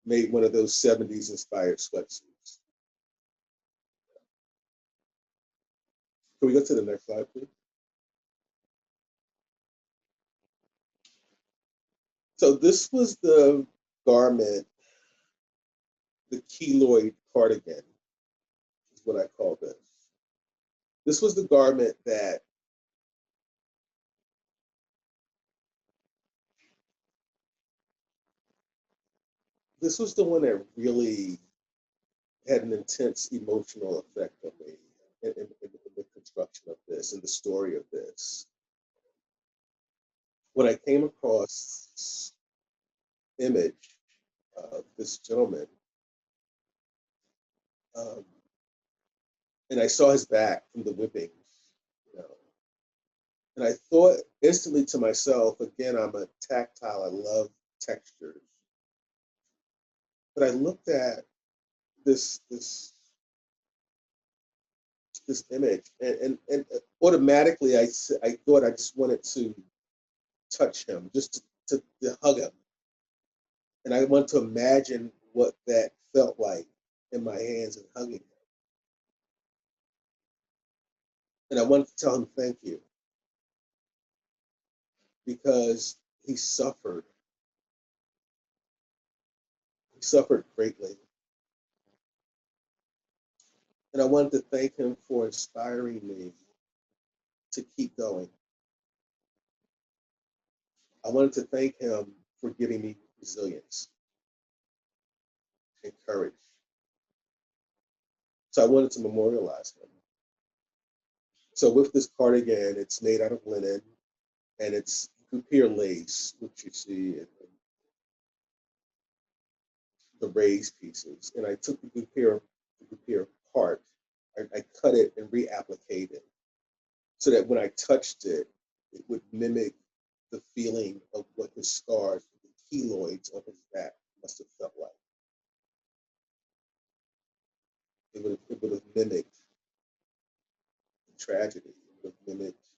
made one of those 70s inspired sweatsuits. Can we go to the next slide, please? So this was the garment, the keloid cardigan, is what I call this. This was the garment that this was the one that really had an intense emotional effect on me in the construction of this and the story of this. When I came across this image of this gentleman, and I saw his back from the whippings, and I thought instantly to myself, again, I'm a tactile, I love textures. But I looked at this image, and automatically I thought I just wanted to touch him, just to hug him, and I wanted to imagine what that felt like in my hands and hugging him, and I wanted to tell him thank you because he suffered greatly, and I wanted to thank him for inspiring me to keep going. I wanted to thank him for giving me resilience and courage. So I wanted to memorialize him. So with this cardigan, it's made out of linen, and it's couture lace, which you see in the raised pieces. And I took the couture part, I cut it and reapplicated it so that when I touched it, it would mimic the feeling of what his scars, the keloids of his back must have felt like. It would have mimicked the tragedy. It would have mimicked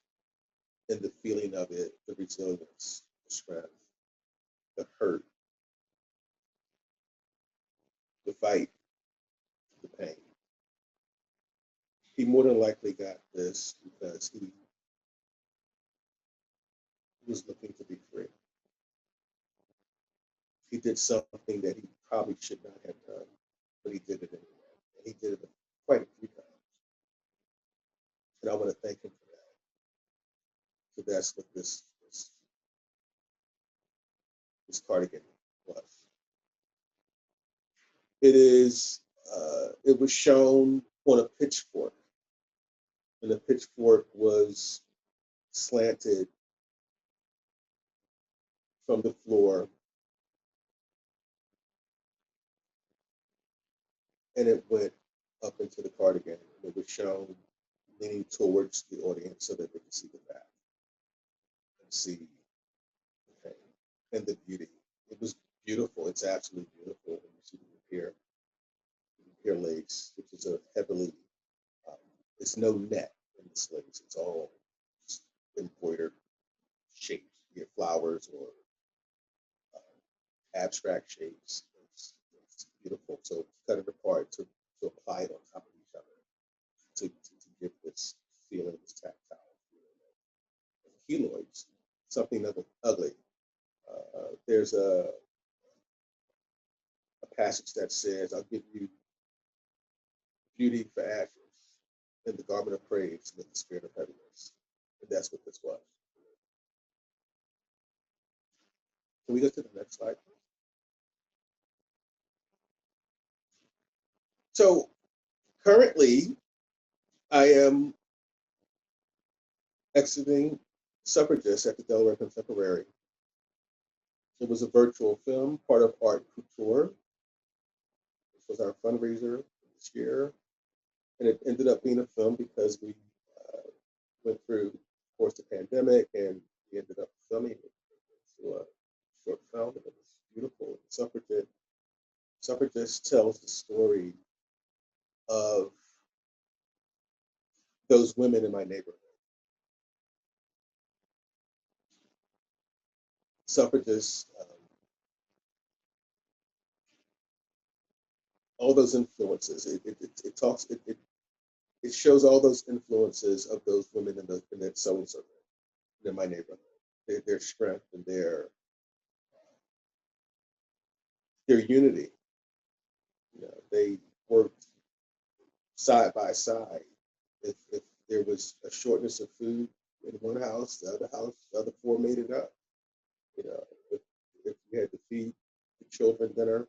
in the feeling of it, the resilience, the strength, the hurt, the fight, the pain. He more than likely got this because he was looking to be free. He did something that he probably should not have done, but he did it anyway. And he did it quite a few times. And I want to thank him for that. So that's what this cardigan was. It was shown on a pitchfork, and the pitchfork was slanted from the floor, and it went up into the cardigan. And it was shown leaning towards the audience so that they could see the back and see the pain and the beauty. It was beautiful. It's absolutely beautiful when you see the repair lace, which is a heavily, it's no net in this lace. It's all embroidered shapes, be it flowers or abstract shapes. It's beautiful. So cut it apart to apply it on top of each other to give this feeling, this tactile feeling. Keloids, something ugly. There's a passage that says, "I'll give you beauty for ashes and the garment of praise with the spirit of heaviness." And that's what this was. Can we go to the next slide? So currently, I am exiting Suffragists at the Delaware Contemporary. It was a virtual film, part of Art Couture. This was our fundraiser this year. And it ended up being a film because we went through, of course, the pandemic, and we ended up filming it into a short film, and it was beautiful. Suffragist tells the story of those women in my neighborhood. Suffragists, all those influences. It shows all those influences of those women in that sewing circle in my neighborhood. Their strength and their unity. You know, they worked side by side. If there was a shortness of food in one house, the other four made it up. You know, if you had to feed the children dinner,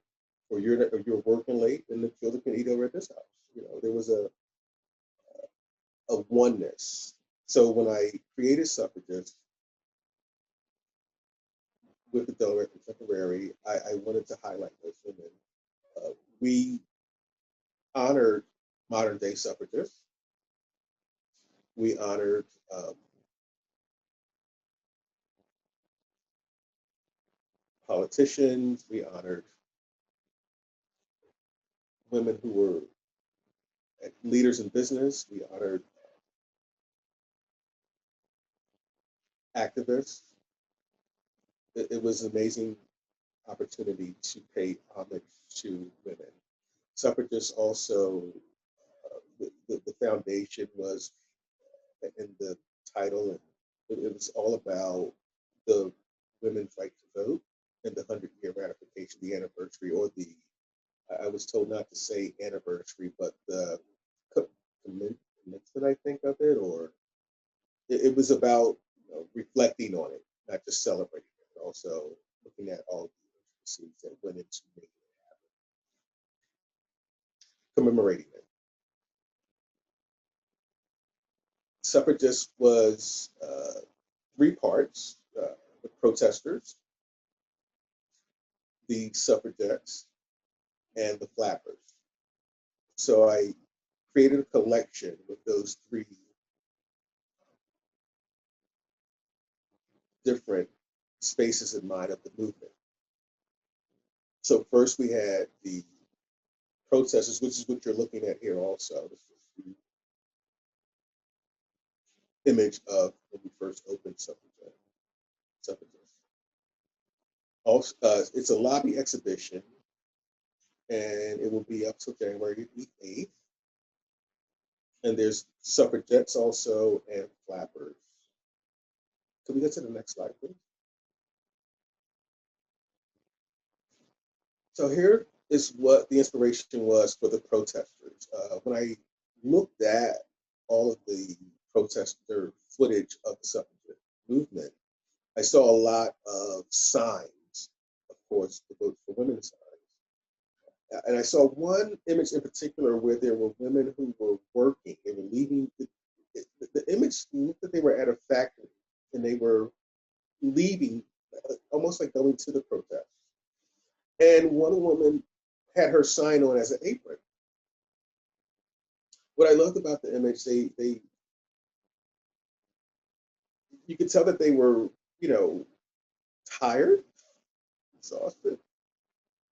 or you're working late, then the children can eat over at this house. You know, there was a oneness. So when I created Suffragist with the Delaware Contemporary, I wanted to highlight those women. We honored modern day suffragists. We honored politicians. We honored women who were leaders in business. We honored activists. It was an amazing opportunity to pay homage to women. Suffragists also, the foundation was in the title, and it was all about the women's right to vote and the 100-year ratification, the anniversary, or the, I was told not to say anniversary, but the commencement, I think, of it, or it was about, you know, reflecting on it, not just celebrating it, but also looking at all the intricacies that went into making it happen, commemorating it. Suffragist was three parts: the protesters, the suffragettes, and the flappers. So I created a collection with those three different spaces in mind of the movement. So first we had the protesters, which is what you're looking at here also. This is the image of when we first opened Suffragist. Also, it's a lobby exhibition, and it will be up till January the 8th. And there's suffragettes also and flappers. Can we get to the next slide, please? So here is what the inspiration was for the protesters. When I looked at all of the protester footage of the suffragette movement, I saw a lot of signs, of course, the Vote for Women signs. And I saw one image in particular where there were women who were working. They were leaving. The image looked that they were at a factory and they were leaving, almost like going to the protest. And one woman had her sign on as an apron. What I loved about the image, you could tell that they were, you know, tired, exhausted,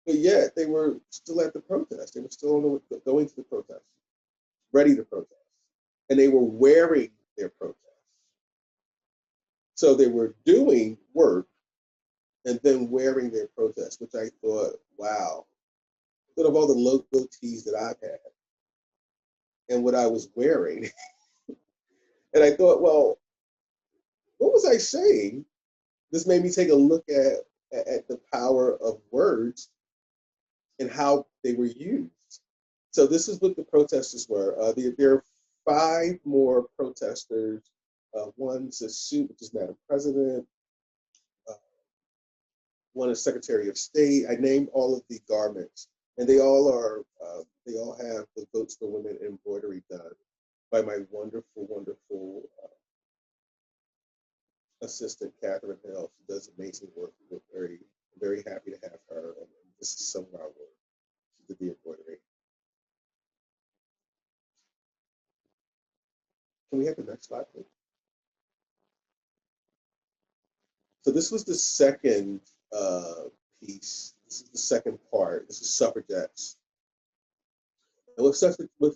but yet they were still at the protest. They were still going to the protest, ready to protest, and they were wearing their protest. So they were doing work and then wearing their protest, which I thought, wow, instead of all the logo tees that I've had and what I was wearing. And I thought, well, what was I saying? This made me take a look at the power of words and how they were used. So this is what the protesters were. There are 5 more protesters. One's a suit, which is Madam President. One is Secretary of State. I named all of the garments, and they all have the Votes for Women embroidery done by my wonderful, wonderful assistant, Catherine Hill. She does amazing work. We're very, very happy to have her, and this is some of our work. She did the embroidery. Can we have the next slide, please? So this was the second piece. This is the second part. This is suffragettes. And with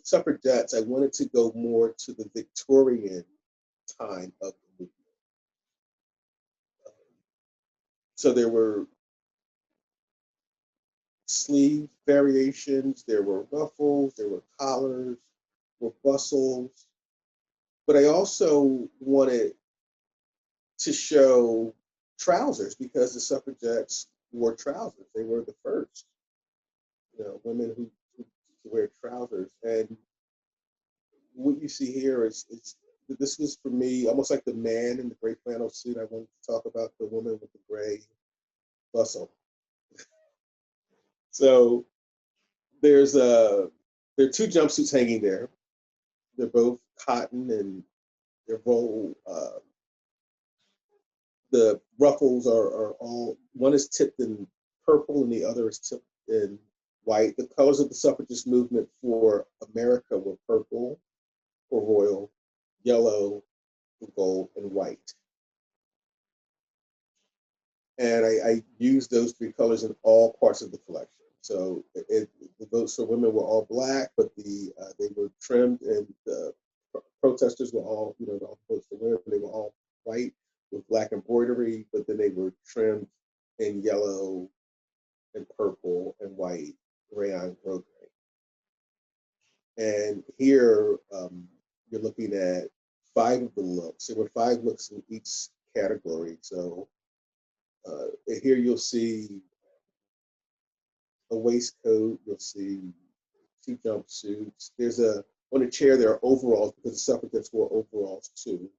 suffragettes, I wanted to go more to the Victorian time of the movement. So there were sleeve variations, there were ruffles, there were collars, there were bustles. But I also wanted to show trousers because the suffragettes wore trousers. They were the first, you know, women who wear trousers. And what you see here is this was for me almost like the man in the gray flannel suit. I wanted to talk about the woman with the gray bustle. So there are 2 jumpsuits hanging there. They're both cotton and they're roll. The ruffles are all, one is tipped in purple and the other is tipped in white. The colors of the suffragist movement for America were purple or royal, yellow, gold, and white. And I used those 3 colors in all parts of the collection. So the votes for women were all black, but they were trimmed, and the protesters were all, all the votes for women, they were all white with black embroidery, but then they were trimmed in yellow and purple and white rayon grosgrain. And here you're looking at 5 of the looks. There were 5 looks in each category. So here you'll see a waistcoat, you'll see 2 jumpsuits. There's on a chair there are overalls, because the suffragettes wore overalls too.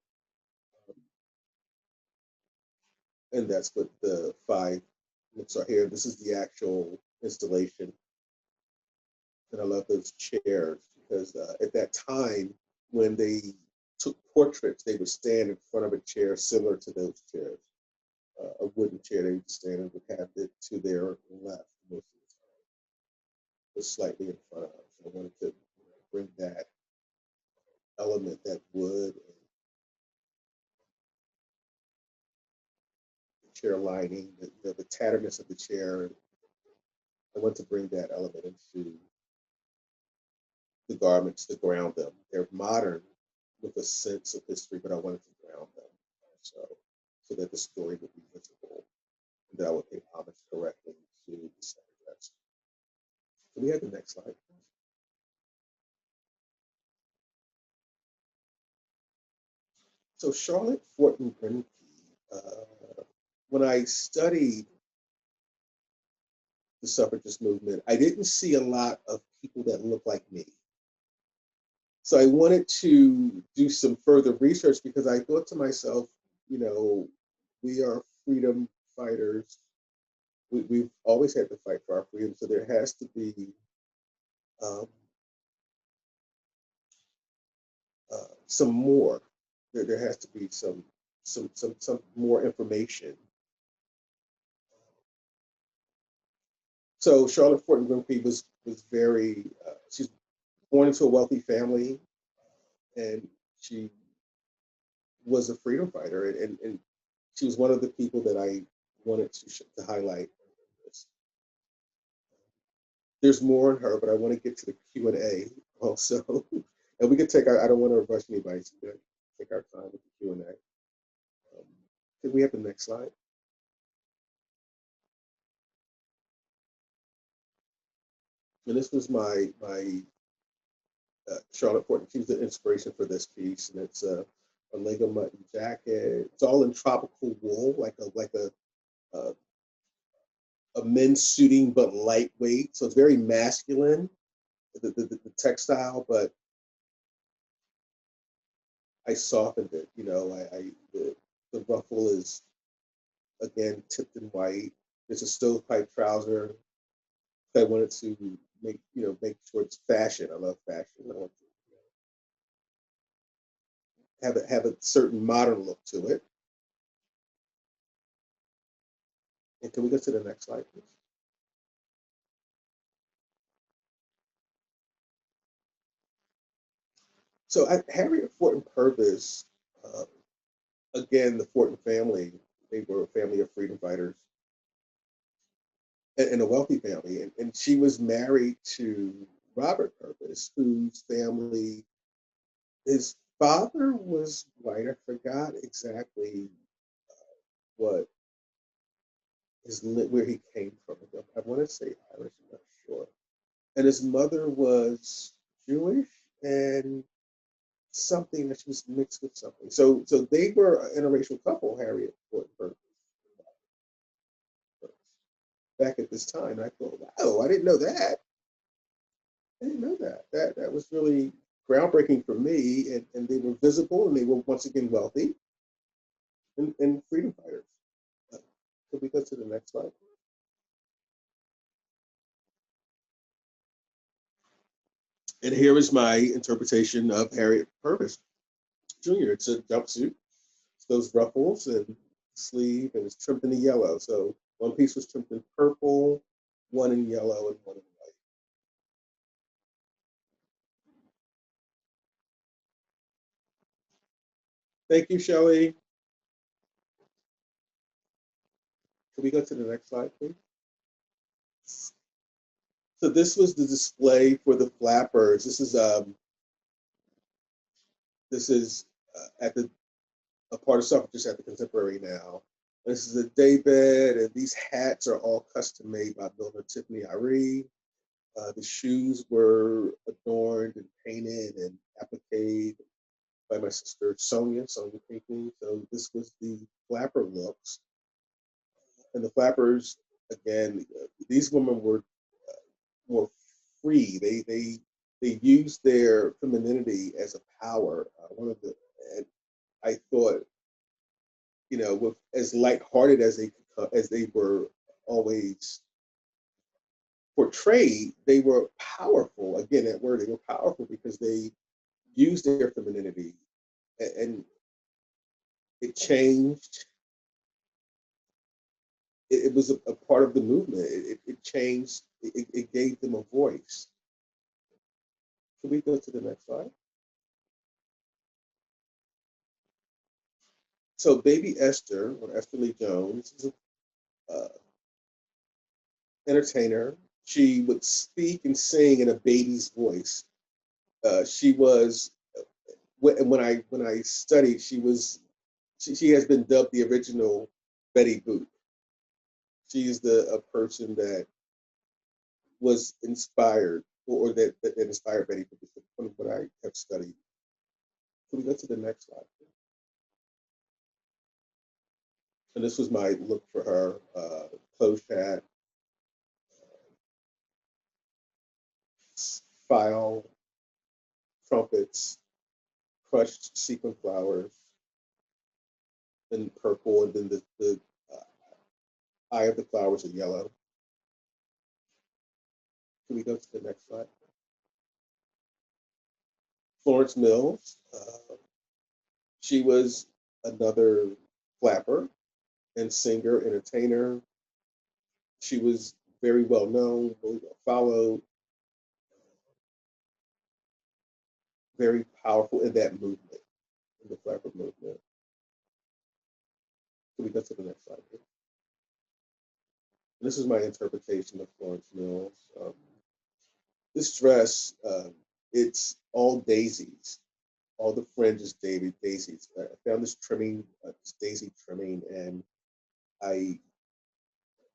And that's what the 5 looks are here. This is the actual installation. And I love those chairs, because at that time, when they took portraits, they would stand in front of a chair similar to those chairs. A wooden chair, they would stand and would have it to their left most of the time, just slightly in front of us. So I wanted to bring that element, that wood and the chair lining, the tatterness of the chair. I want to bring that element into the garments to ground them. They're modern with a sense of history, but I wanted to ground them so that the story would be visible, and that I would pay homage correctly to the suffragettes. Can we have the next slide? So Charlotte Fortin Grimke, when I studied the suffragist movement, I didn't see a lot of people that look like me. So I wanted to do some further research, because I thought to myself, we are freedom fighters. We've always had to fight for our freedom, so there has to be some more. There has to be some more information. So Charlotte Fortin Grimke was very. She's born into a wealthy family, and she was a freedom fighter, and she was one of the people that I wanted to highlight. There's more on her, but I want to get to the Q&A also. And we can take I don't want to rush anybody, so we can take our time with the Q&A. Can we have the next slide? And this was my Charlotte Fortin. She was the inspiration for this piece, and it's a Lego mutton jacket. It's all in tropical wool, like a men's suiting, but lightweight. So it's very masculine, the textile, but I softened it. The ruffle is, again, tipped in white. There's a stovepipe trouser. I wanted to make sure it's fashion. I love fashion. I want to have a certain modern look to it. And can we go to the next slide, please? So Harriet Fortin Purvis, again, the Fortin family, they were a family of freedom fighters and a wealthy family. And she was married to Robert Purvis, whose family, his father was white. I forgot exactly where he came from. I want to say Irish, I'm not sure. And his mother was Jewish and something that she was mixed with something. So they were an interracial couple, Harriet Fortin Purvis, back at this time. And I thought, wow, I didn't know that. I didn't know that. That was really groundbreaking for me. And they were visible, and they were once again wealthy and freedom fighters. Could we go to the next slide? And here is my interpretation of Harriet Purvis Jr. It's a jumpsuit. It's those ruffles and sleeve, and it's trimmed in the yellow. So one piece was trimmed in purple, one in yellow, and one in white. Thank you, Shelley. Can we go to the next slide, please? So this was the display for the flappers. This is at a part of Suffragist at the Contemporary now. This is a daybed, and these hats are all custom made by builder Tiffany. The shoes were adorned and painted and appliqued by my sister Sonia Pinckney. So this was the flapper looks. And the flappers, again, these women were more free. They used their femininity as a power. And I thought, with as lighthearted as they were always portrayed, they were powerful. Again, that word, they were powerful because they used their femininity, and it changed. It was a part of the movement. It changed. It gave them a voice. Can we go to the next slide? So Baby Esther, or Esther Lee Jones, is an entertainer. She would speak and sing in a baby's voice. She was, when I studied, she has been dubbed the original Betty Boop. She's a person that was inspired, or that inspired Betty Boop, from what I have studied. Can we go to the next slide? And this was my look for her: closed hat, Faille, trumpets, crushed sequin flowers, and purple, and then the eye of the flowers are yellow. Can we go to the next slide? Florence Mills, she was another flapper and singer, entertainer. She was very well known, really well followed, very powerful in that movement, in the flapper movement. Can we go to the next slide, please? And this is my interpretation of Florence Mills. This dress, it's all daisies. All the fringe is daisies. I found this trimming, this daisy trimming, and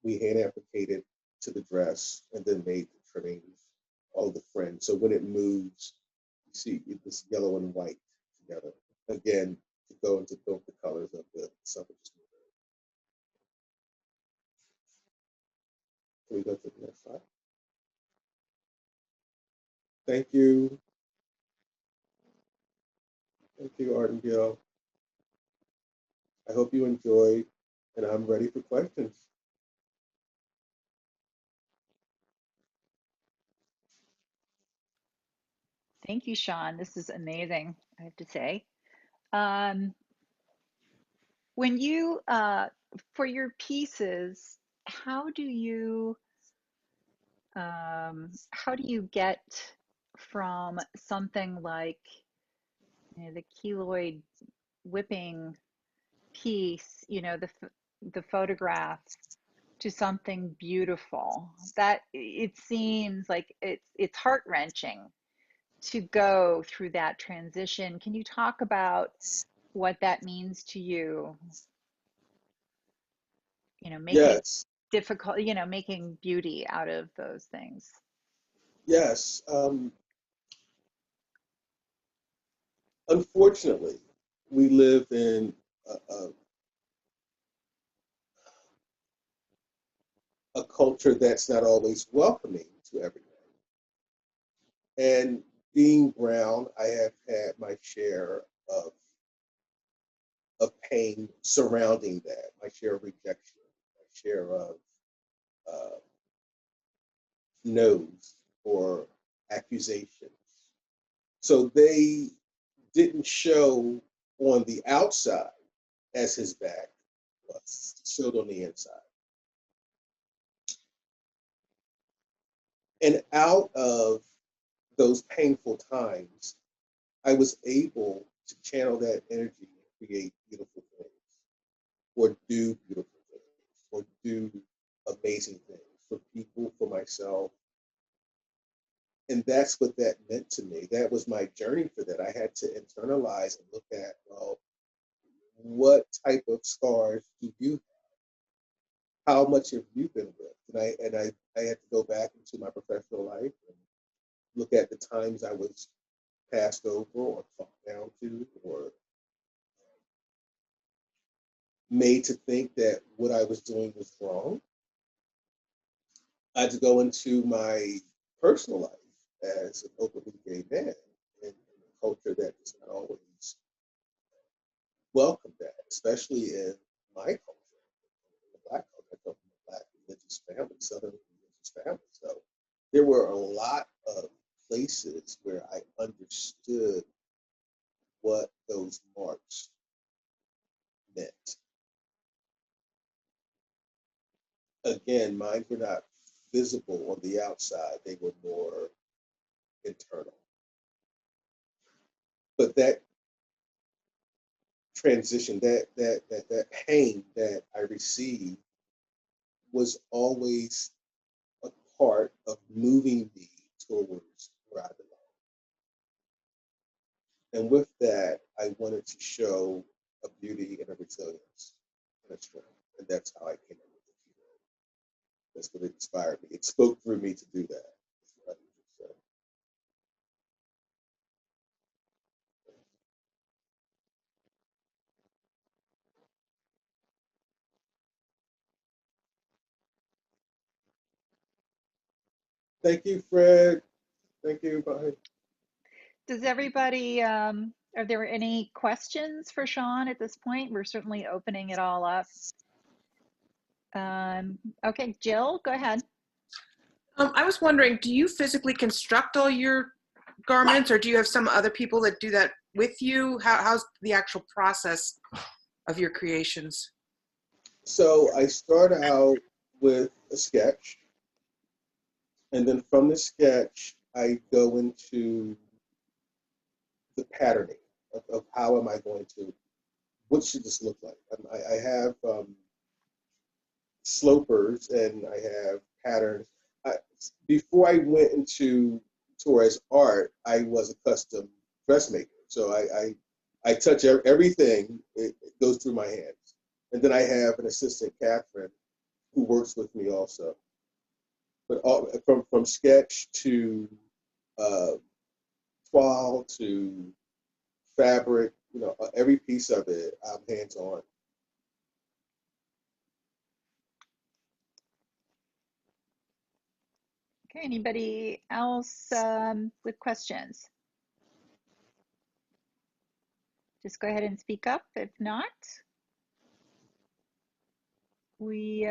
we hand applicated to the dress and then made the trimmings, all the fringe. So when it moves, you see this yellow and white together. Again, to go into both the colors of the suffragist movement. Can we go to the next slide? Thank you. Thank you, Arden Gill. I hope you enjoyed, and I'm ready for questions. Thank you, Shawn. This is amazing, I have to say. When you, for your pieces, how do you get from something like, the keloid whipping piece, the photograph, to something beautiful? That it seems like it's heart-wrenching to go through that transition. Can you talk about what that means to you? Making it Yes, difficult, making beauty out of those things. yes. Unfortunately, we live in a culture that's not always welcoming to everyone. And being brown, I have had my share of pain surrounding that, my share of rejection, my share of uh, no's or accusations. So they didn't show on the outside as his back was, showed on the inside. And out of those painful times, I was able to channel that energy and create beautiful things, or do beautiful things, or do amazing things for people, for myself. And that's what that meant to me. That was my journey for that. I had to internalize and look at, well, what type of scars do you, how much have you been with? I had to go back into my professional life and look at the times I was passed over or talked down to or made to think that what I was doing was wrong. I had to go into my personal life as an openly gay man in a culture that does not always welcome that, especially in my culture, in the Black culture. I come from a Black religious family, Southern religious family. So there were a lot of places where I understood what those marks meant. Again, mine were not visible on the outside, they were more internal. But that transition, that pain that I received was always a part of moving me towards where I belong. And with that, I wanted to show a beauty and a resilience and a strength. And that's how I came up with it. That's what inspired me. It spoke through me to do that. That's what I would say. Thank you, Fred. Thank you. Bye. Does everybody, are there any questions for Shawn at this point? We're certainly opening it all up. Okay, Jill, go ahead. I was wondering, do you physically construct all your garments, or do you have some other people that do that with you? How's the actual process of your creations? So I start out with a sketch, and then from the sketch, I go into the patterning of how am I going to, what should this look like? I have slopers and I have patterns. Before I went into towards art, I was a custom dressmaker. So I touch everything, it goes through my hands. And then I have an assistant, Catherine, who works with me also. But from sketch to toile to fabric, you know, every piece of it, I'm hands-on. Okay, anybody else with questions? Just go ahead and speak up. If not, we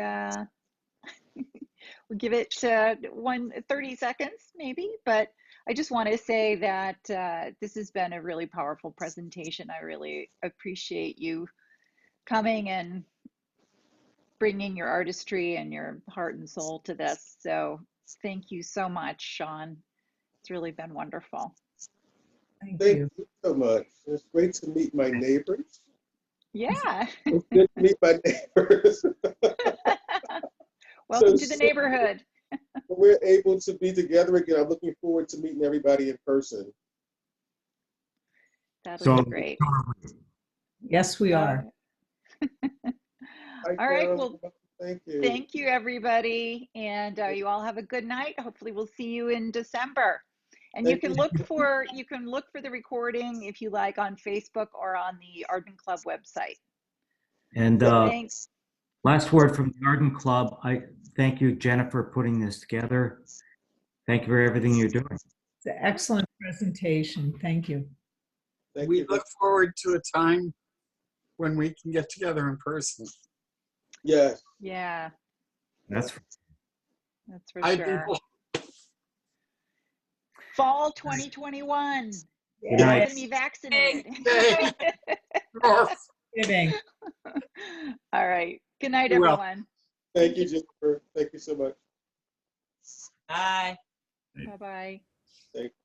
we'll give it 30 seconds maybe, but I just want to say that this has been a really powerful presentation. I really appreciate you coming and bringing your artistry and your heart and soul to this. So thank you so much, Shawn. It's really been wonderful. Thank you so much. It's great to meet my neighbors. Yeah. It's good to meet my neighbors. Welcome to the neighborhood. We're able to be together again. I'm looking forward to meeting everybody in person. That'll be great. Yes, we are. All right. Well, thank you. Thank you, everybody. And you all have a good night. Hopefully we'll see you in December. And you can look for the recording if you like on Facebook or on the Arden Club website. And thanks. Last word from the Arden Club. I thank you, Jennifer, for putting this together. Thank you for everything you're doing. It's an excellent presentation. Thank you. We look forward to a time when we can get together in person. Yes. Yeah. That's for sure. Fall 2021. Good night. I'm going to be vaccinated. Kidding. All right. Good night, everyone. Thank you, Jennifer. Thank you so much. Bye. Bye-bye. Thank you.